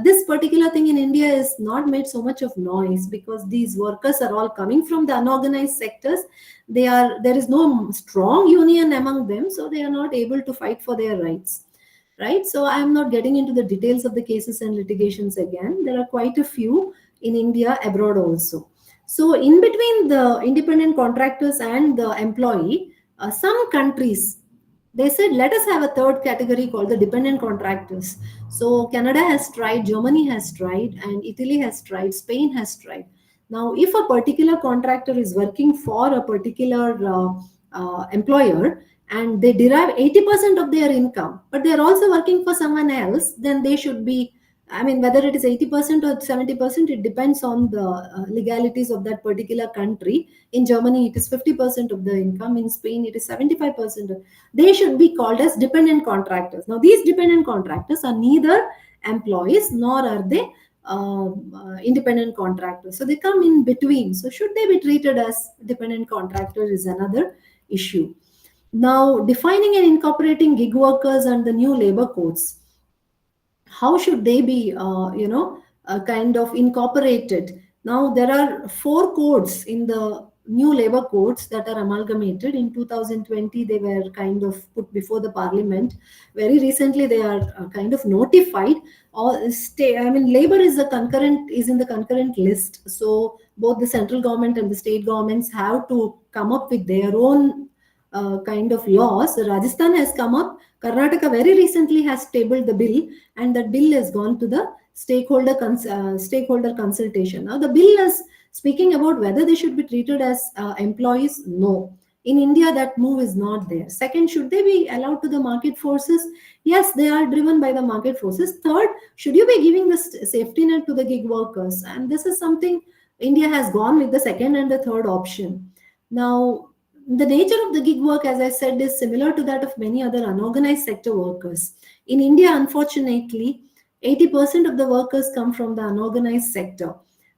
this particular thing in India is not made so much of noise because these workers are all coming from the unorganized sectors. There is no strong union among them, so they are not able to fight for their rights. Right? So I am not getting into the details of the cases and litigations again. There are quite a few in India, abroad also. So in between the independent contractors and the employee, some countries, they said, let us have a third category called the dependent contractors. So Canada has tried, Germany has tried, and Italy has tried, Spain has tried. Now, if a particular contractor is working for a particular employer, and they derive 80% of their income, but they're also working for someone else, then they should be, I mean, whether it is 80% or 70%, it depends on the legalities of that particular country. In Germany, it is 50% of the income. In Spain, it is 75%. They should be called as dependent contractors. Now, these dependent contractors are neither employees nor are they independent contractors. So they come in between. So should they be treated as dependent contractors is another issue. Now, defining and incorporating gig workers and the new labor codes, how should they be, kind of incorporated? Now, there are 4 codes in the new labor codes that are amalgamated. In 2020, they were kind of put before the parliament. Very recently, they are kind of notified. Labor is in the concurrent list. So both the central government and the state governments have to come up with their own kind of laws. Rajasthan has come up. Karnataka very recently has tabled the bill, and that bill has gone to the stakeholder consultation. Now, the bill is speaking about whether they should be treated as employees. No. In India, that move is not there. Second, should they be allowed to the market forces? Yes, they are driven by the market forces. Third, should you be giving this safety net to the gig workers? And this is something India has gone with the second and the third option. Now, the nature of the gig work, as I said, is similar to that of many other unorganized sector workers. In India, unfortunately, 80% of the workers come from the unorganized sector.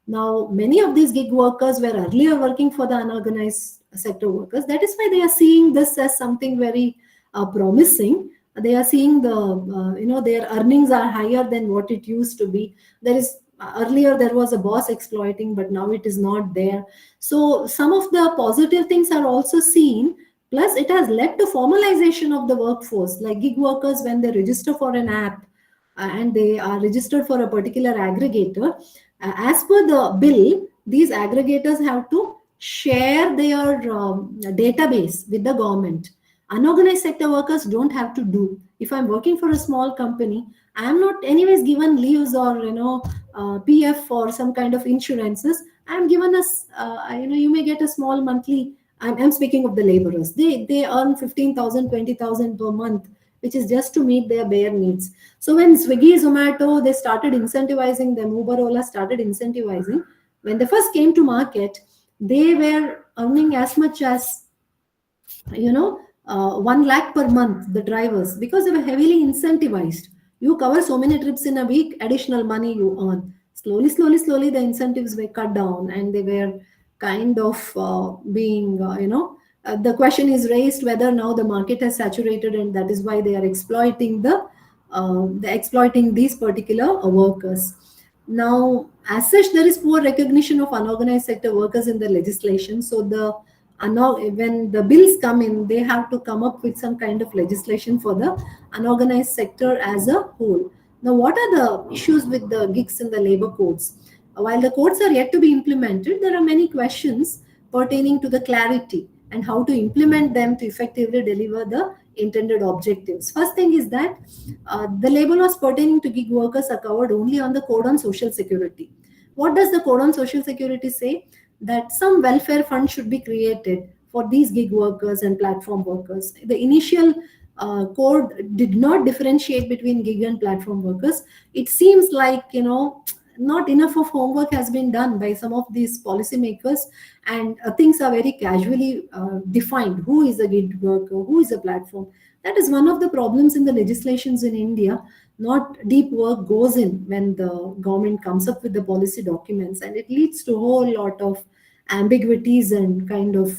Now, many of these gig workers were earlier working for the unorganized sector workers. That is why they are seeing this as something very promising. They are seeing their earnings are higher than what it used to be. There is earlier there was a boss exploiting, but now it is not there. So some of the positive things are also seen. Plus, it has led to formalization of the workforce. Like gig workers, when they register for an app and they are registered for a particular aggregator, as per the bill, these aggregators have to share their database with the government. Unorganized sector workers don't have to do. If I'm working for a small company, I am not anyways given leaves or PF or some kind of insurances. I'm given you may get a small monthly. I'm speaking of the laborers. They earn 15,000, 20,000 per month, which is just to meet their bare needs. So when Swiggy, Zomato, they started incentivizing them, Uber, Ola started incentivizing. When they first came to market, they were earning as much as 1 lakh per month, the drivers, because they were heavily incentivized. You cover so many trips in a week, additional money you earn. Slowly, the incentives were cut down, and they were kind of being, the question is raised whether now the market has saturated, and that is why they are exploiting exploiting these particular workers. Now, as such, there is poor recognition of unorganized sector workers in the legislation. So when the bills come in, they have to come up with some kind of legislation for the unorganized sector as a whole. Now, what are the issues with the gigs in the labor codes? While the codes are yet to be implemented, there are many questions pertaining to the clarity and how to implement them to effectively deliver the intended objectives. First thing is that the labor laws pertaining to gig workers are covered only on the Code on Social Security. What does the Code on Social Security say? That some welfare fund should be created for these gig workers and platform workers. The initial code did not differentiate between gig and platform workers. It seems like, not enough of homework has been done by some of these policymakers, and things are very casually defined. Who is a gig worker? Who is a platform? That is one of the problems in the legislations in India. Not deep work goes in when the government comes up with the policy documents, and it leads to a whole lot of ambiguities and kind of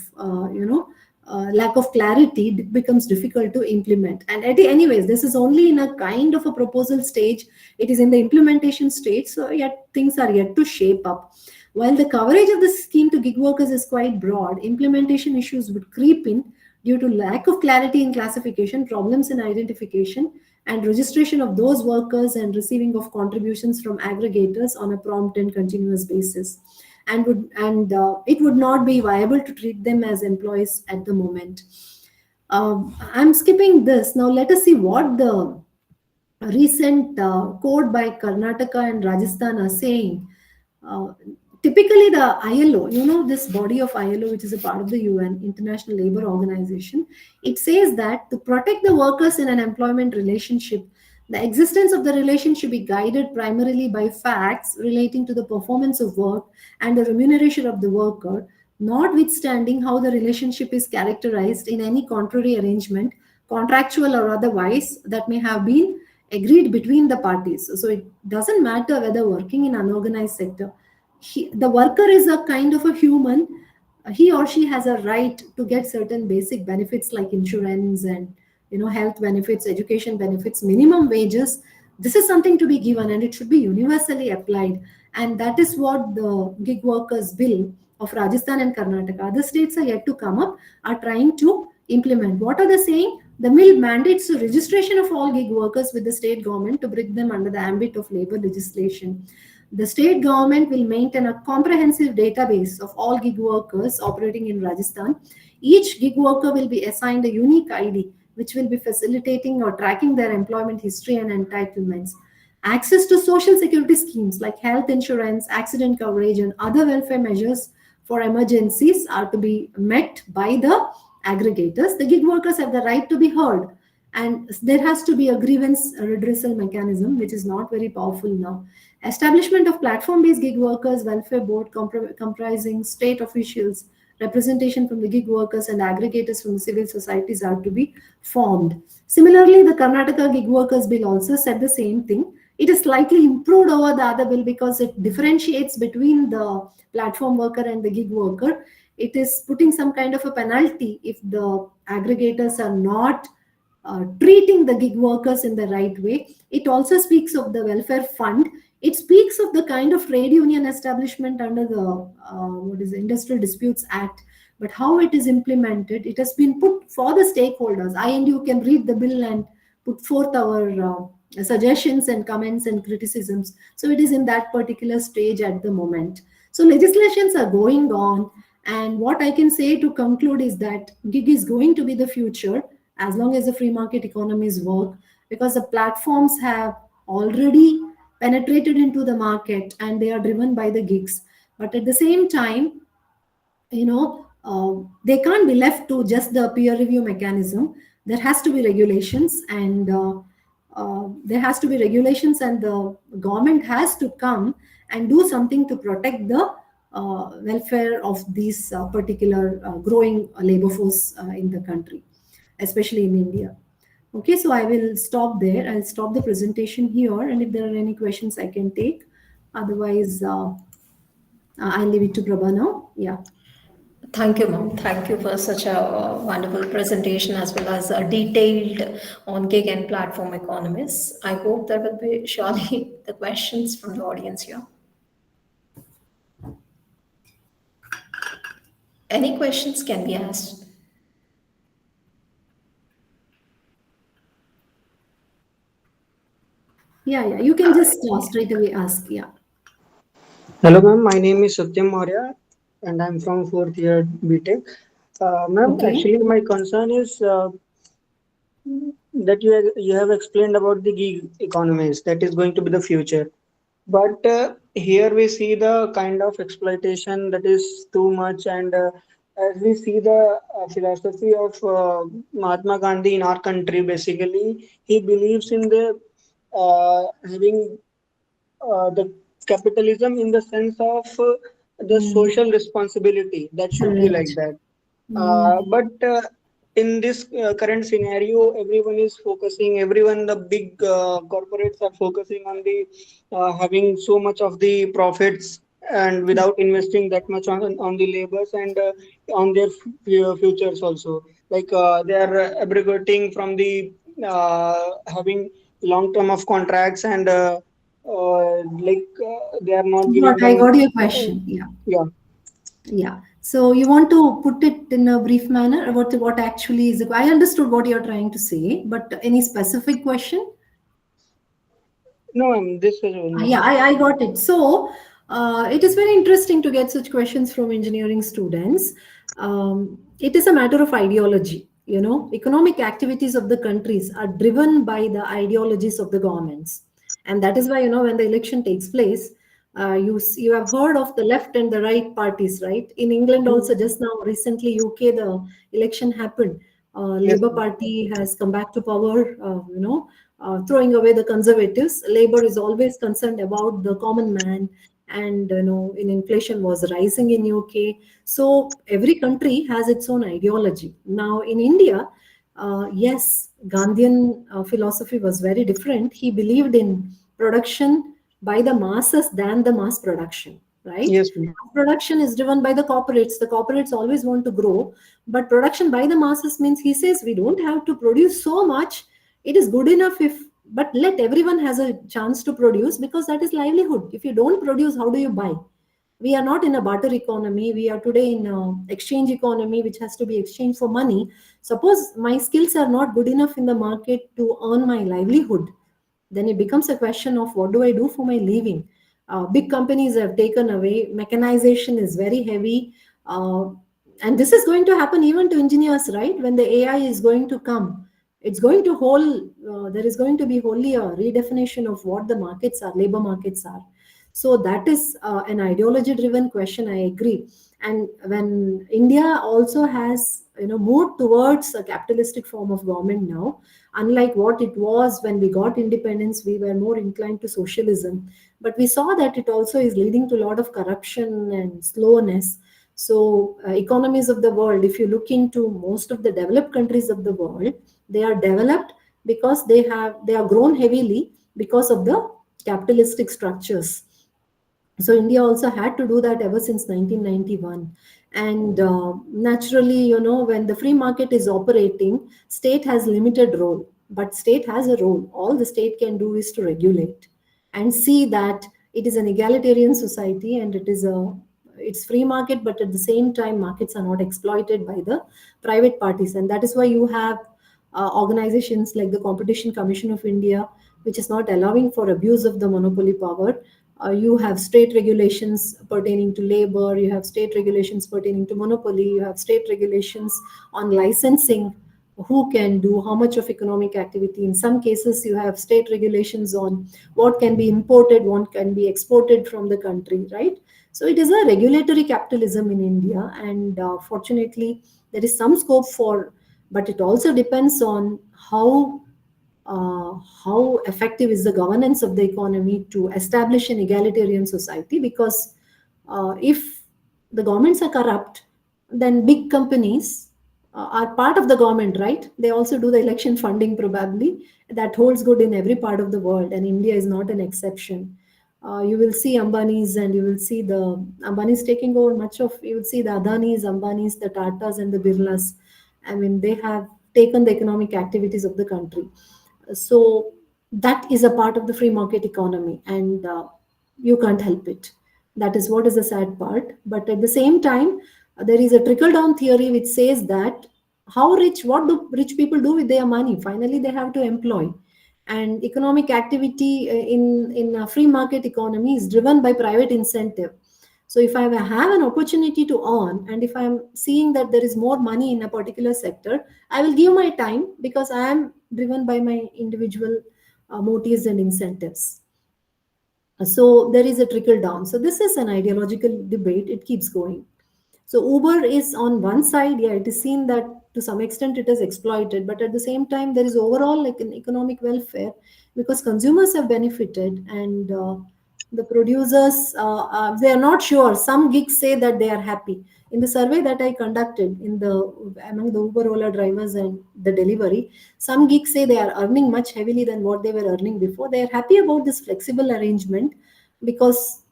lack of clarity. It becomes difficult to implement. And anyways, this is only in a kind of a proposal stage. It is in the implementation stage, so yet things are yet to shape up. While the coverage of the scheme to gig workers is quite broad, implementation issues would creep in due to lack of clarity in classification, problems in identification, and registration of those workers, and receiving of contributions from aggregators on a prompt and continuous basis. And it would not be viable to treat them as employees at the moment. I'm skipping this. Now let us see what the recent code by Karnataka and Rajasthan are saying. Uh, Typically, the ILO, this body of ILO, which is a part of the UN, International Labour Organization, it says that to protect the workers in an employment relationship, the existence of the relation should be guided primarily by facts relating to the performance of work and the remuneration of the worker, notwithstanding how the relationship is characterized in any contrary arrangement, contractual or otherwise, that may have been agreed between the parties. So it doesn't matter whether working in unorganized sector. The worker is a kind of a human. He or she has a right to get certain basic benefits like insurance and health benefits, education benefits, minimum wages. This is something to be given, and it should be universally applied. And that is what the gig workers bill of Rajasthan and Karnataka, other states are yet to come up, are trying to implement. What are they saying? The bill mandates the registration of all gig workers with the state government to bring them under the ambit of labor legislation. The state government will maintain a comprehensive database of all gig workers operating in Rajasthan. Each gig worker will be assigned a unique ID, which will be facilitating or tracking their employment history and entitlements. Access to social security schemes like health insurance, accident coverage, and other welfare measures for emergencies are to be met by the aggregators, the gig workers have the right to be heard. And there has to be a grievance redressal mechanism, which is not very powerful now. Establishment of platform-based gig workers welfare board comprising state officials, representation from the gig workers and aggregators from the civil societies are to be formed. Similarly, the Karnataka gig workers bill also said the same thing. It is slightly improved over the other bill because it differentiates between the platform worker and the gig worker. It is putting some kind of a penalty if the aggregators are not treating the gig workers in the right way. It also speaks of the welfare fund. It speaks of the kind of trade union establishment under the what is the Industrial Disputes Act. But how it is implemented, it has been put for the stakeholders. I and you can read the bill and put forth our suggestions and comments and criticisms. So it is in that particular stage at the moment. So legislations are going on, and what I can say to conclude is that gig is going to be the future as long as the free market economies work, because the platforms have already penetrated into the market and they are driven by the gigs. But at the same time, they can't be left to just the peer review mechanism. There has to be regulations, and there has to be regulations, and the government has to come and do something to protect the welfare of these particular growing labor force in the country, especially in India. Okay, so I will stop there. I'll stop the presentation here, and if there are any questions, I can take. Otherwise, I'll leave it to Prabha now. Yeah. Thank you, ma'am. Thank you for such a wonderful presentation as well as detailed on gig and platform economies. I hope there will be surely the questions from the audience here. Any questions can be asked. Yeah, yeah. You can just straight away ask. Yeah. Hello, ma'am. My name is Satyam Maurya, and I'm from fourth year BTech. Ma'am, Okay. actually, my concern is that you have explained about the gig economies that is going to be the future. But here we see the kind of exploitation that is too much, and as we see the philosophy of Mahatma Gandhi in our country, basically, he believes in the having the capitalism in the sense of the Mm, social responsibility that should be like correct. that. Mm, But in this current scenario, everyone is focusing, everyone, the big corporates are focusing on the having so much of the profits and without investing that much on the labors and on their futures also. Like they are abrogating from the having long term of contracts and they are not giving I them. got your Uh, question. Yeah. yeah. Yeah. So you want to put it in a brief manner? What actually is it? I understood what you're trying to say, but any specific question? No, this was only. Yeah, I got it. So it is very interesting to get such questions from engineering students. It is a matter of ideology. Economic activities of the countries are driven by the ideologies of the governments, and that is why when the election takes place, you have heard of the left and the right parties, right? In England, also just now recently, UK, the election happened. Yes, Labour ma'am. Party has come back to power. Throwing away the conservatives. Labor is always concerned about the common man, and in inflation was rising in UK. So every country has its own ideology. Now in India, yes, Gandhian philosophy was very different. He believed in production by the masses than the mass production, right? Yes, ma'am. Production is driven by the corporates. The corporates always want to grow, but production by the masses means he says we don't have to produce so much. It is good enough if, but let everyone has a chance to produce, because that is livelihood. If you don't produce, how do you buy? We are not in a barter economy. We are today in a exchange economy, which has to be exchanged for money. Suppose my skills are not good enough in the market to earn my livelihood, then it becomes a question of what do I do for my living. Big companies have taken away, mechanization is very heavy, uh, and this is going to happen even to engineers, right? When the AI is going to come, it's going to there is going to be wholly a redefinition of what the markets are, labor markets are. So that is an ideology driven question, I agree. And when India also has moved towards a capitalistic form of government now, unlike what it was when we got independence, we were more inclined to socialism, but we saw that it also is leading to a lot of corruption and slowness. So economies of the world, if you look into most of the developed countries of the world, they are developed because they are grown heavily because of the capitalistic structures. So India also had to do that ever since 1991. And naturally, when the free market is operating, state has limited role, but state has a role. All the state can do is to regulate and see that it is an egalitarian society, and it's free market, but at the same time markets are not exploited by the private parties. And that is why you have organizations like the Competition Commission of India, which is not allowing for abuse of the monopoly power. You have state regulations pertaining to labor, you have state regulations pertaining to monopoly, you have state regulations on licensing, who can do how much of economic activity. In some cases, you have state regulations on what can be imported, what can be exported from the country, right? So it is a regulatory capitalism in India, and fortunately, there is some scope for, but it also depends on uh, how effective is the governance of the economy to establish an egalitarian society. Because if the governments are corrupt, then big companies are part of the government, right? They also do the election funding, probably. That holds good in every part of the world, and India is not an exception. You will see Ambanis, and you will see the Ambanis taking over much of, you will see the Adanis, Ambanis, the Tatas, and the Birlas. I mean, they have taken the economic activities of the country. So that is a part of the free market economy, and you can't help it. That is what is the sad part. But at the same time, there is a trickle down theory which says that what do rich people do with their money? Finally, they have to employ. And economic activity in a free market economy is driven by private incentive. So if I have an opportunity to earn, and if I'm seeing that there is more money in a particular sector, I will give my time, because I am driven by my individual motives and incentives. So there is a trickle down. So this is an ideological debate. It keeps going. So Uber is on one side, yeah, it is seen that to some extent it is exploited, but at the same time there is overall like an economic welfare, because consumers have benefited, and the producers they are not sure. Some gigs say that they are happy. In the survey that I conducted in the among the Uber Ola drivers and the delivery, some gigs say they are earning much heavily than what they were earning before. They are happy about this flexible arrangement, because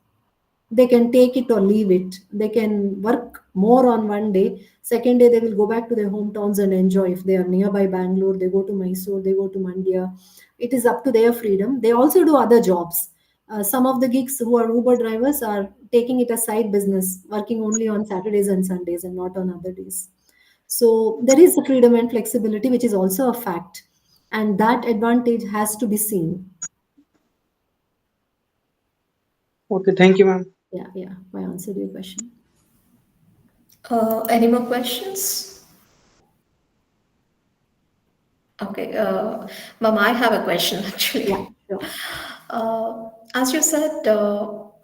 they can take it or leave it. They can work more on one day. Second day, they will go back to their hometowns and enjoy. If they are nearby Bangalore, they go to Mysore, they go to Mandya. It is up to their freedom. They also do other jobs. Some of the geeks who are Uber drivers are taking it as side business, working only on Saturdays and Sundays and not on other days. So there is a freedom and flexibility, which is also a fact. And that advantage has to be seen. Okay, thank you, ma'am. Yeah, yeah. I answered your question. Any more questions? Okay, Mom, I have a question Yeah, actually. sure. As you said,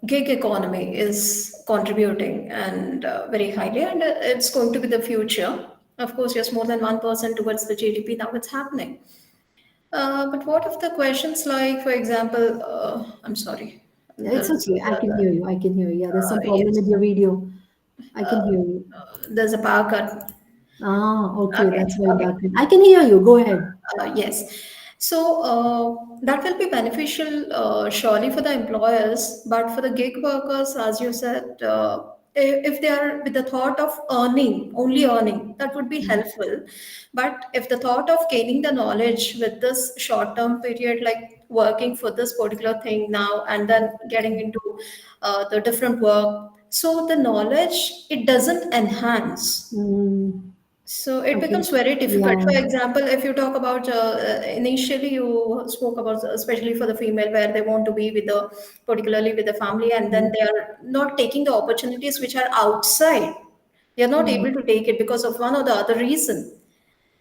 gig economy is contributing and very highly, and it's going to be the future. Of course, yes, more than 1% towards the GDP now it's happening. But what if the questions like, for example, I'm sorry, Yeah, it's there's okay. I can hear you. I can hear you. Yeah, there's some problem yes, with your video. I can hear you. there's a power cut. Ah, okay. Okay, That's why okay. back then. I can hear you. Go ahead. Yes. So that will be beneficial surely for the employers, but for the gig workers, as you said, if they are with the thought of earning, only earning, that would be helpful. But if the thought of gaining the knowledge with this short-term period, like working for this particular thing now and then getting into the different work, so the knowledge, it doesn't enhance, Mm, so it okay. becomes very difficult. Yeah. For example, if you talk about initially you spoke about especially for the female where they want to be with the particularly with the family and then Mm, they are not taking the opportunities which are outside. They are not mm, able to take it because of one or the other reason.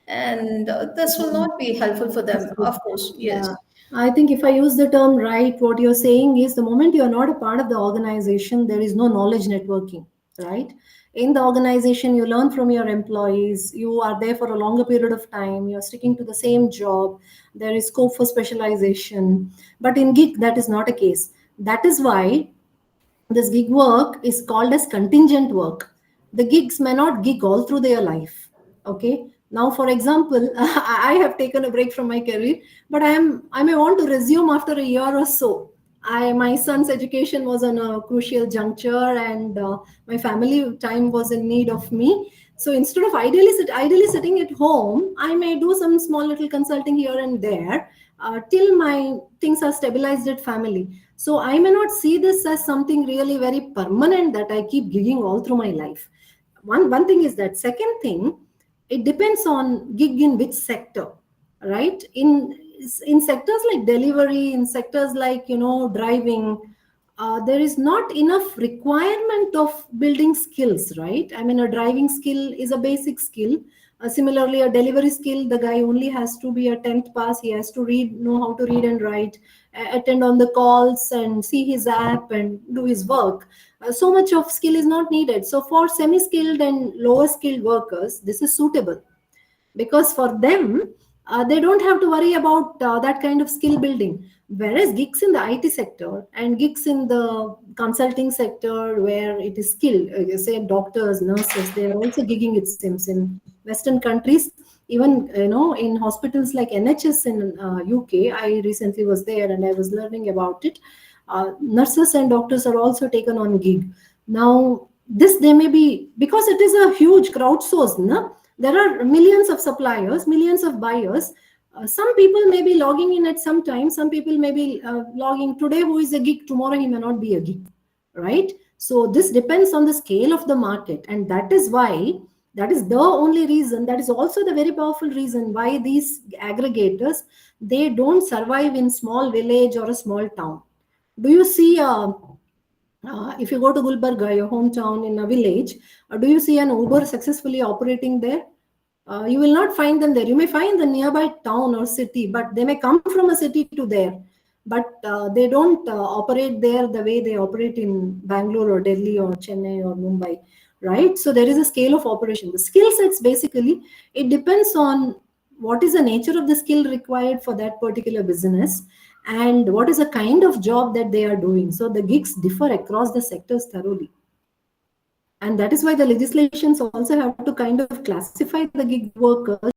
and this will not be helpful for them, of course. Yes. Yeah, I think if I use the term right, what you're saying is the moment you're not a part of the organization, there is no knowledge networking, right? In the organization, you learn from your employees, you are there for a longer period of time, you're sticking to the same job, there is scope for specialization. But in gig, that is not a case. That is why this gig work is called as contingent work. The gigs may not gig all through their life. Okay. Now, for example, I have taken a break from my career, but I may want to resume after a year or so. My son's education was on a crucial juncture, and my family time was in need of me. So instead of ideally sitting at home, I may do some small little consulting here and there till my things are stabilized at family. So I may not see this as something really very permanent that I keep gigging all through my life. One thing is that. Second thing, it depends on gig in which sector, right? In sectors like delivery, in sectors like driving, there is not enough requirement of building skills, right? I mean, a driving skill is a basic skill. Similarly, a delivery skill, the guy only has to be a 10th pass. He has to know how to read and write, attend on the calls and see his app and do his work. So much of skill is not needed. So for semi-skilled and lower skilled workers, this is suitable because for them, they don't have to worry about that kind of skill building. Whereas gigs in the IT sector and gigs in the consulting sector, where it is skilled, you say doctors, nurses, they are also gigging, it seems, in Western countries. Even in hospitals like NHS in UK, I recently was there and I was learning about it. Nurses and doctors are also taken on gig. Now, this they may be because it is a huge crowdsourced, no? There are millions of suppliers, millions of buyers. Some people may be logging in at some time. Some people may be logging today, who is a gig, tomorrow he may not be a gig, right? So this depends on the scale of the market. And that is why, that is the only reason, that is also the very powerful reason why these aggregators, they don't survive in small village or a small town. Do you see if you go to Gulbarga, your hometown, in a village, do you see an Uber successfully operating there? You will not find them there. You may find the nearby town or city, but they may come from a city to there. But they don't operate there the way they operate in Bangalore or Delhi or Chennai or Mumbai, right? So there is a scale of operation. The skill sets, basically, it depends on what is the nature of the skill required for that particular business and what is the kind of job that they are doing. So the gigs differ across the sectors thoroughly. And that is why the legislations also have to kind of classify the gig workers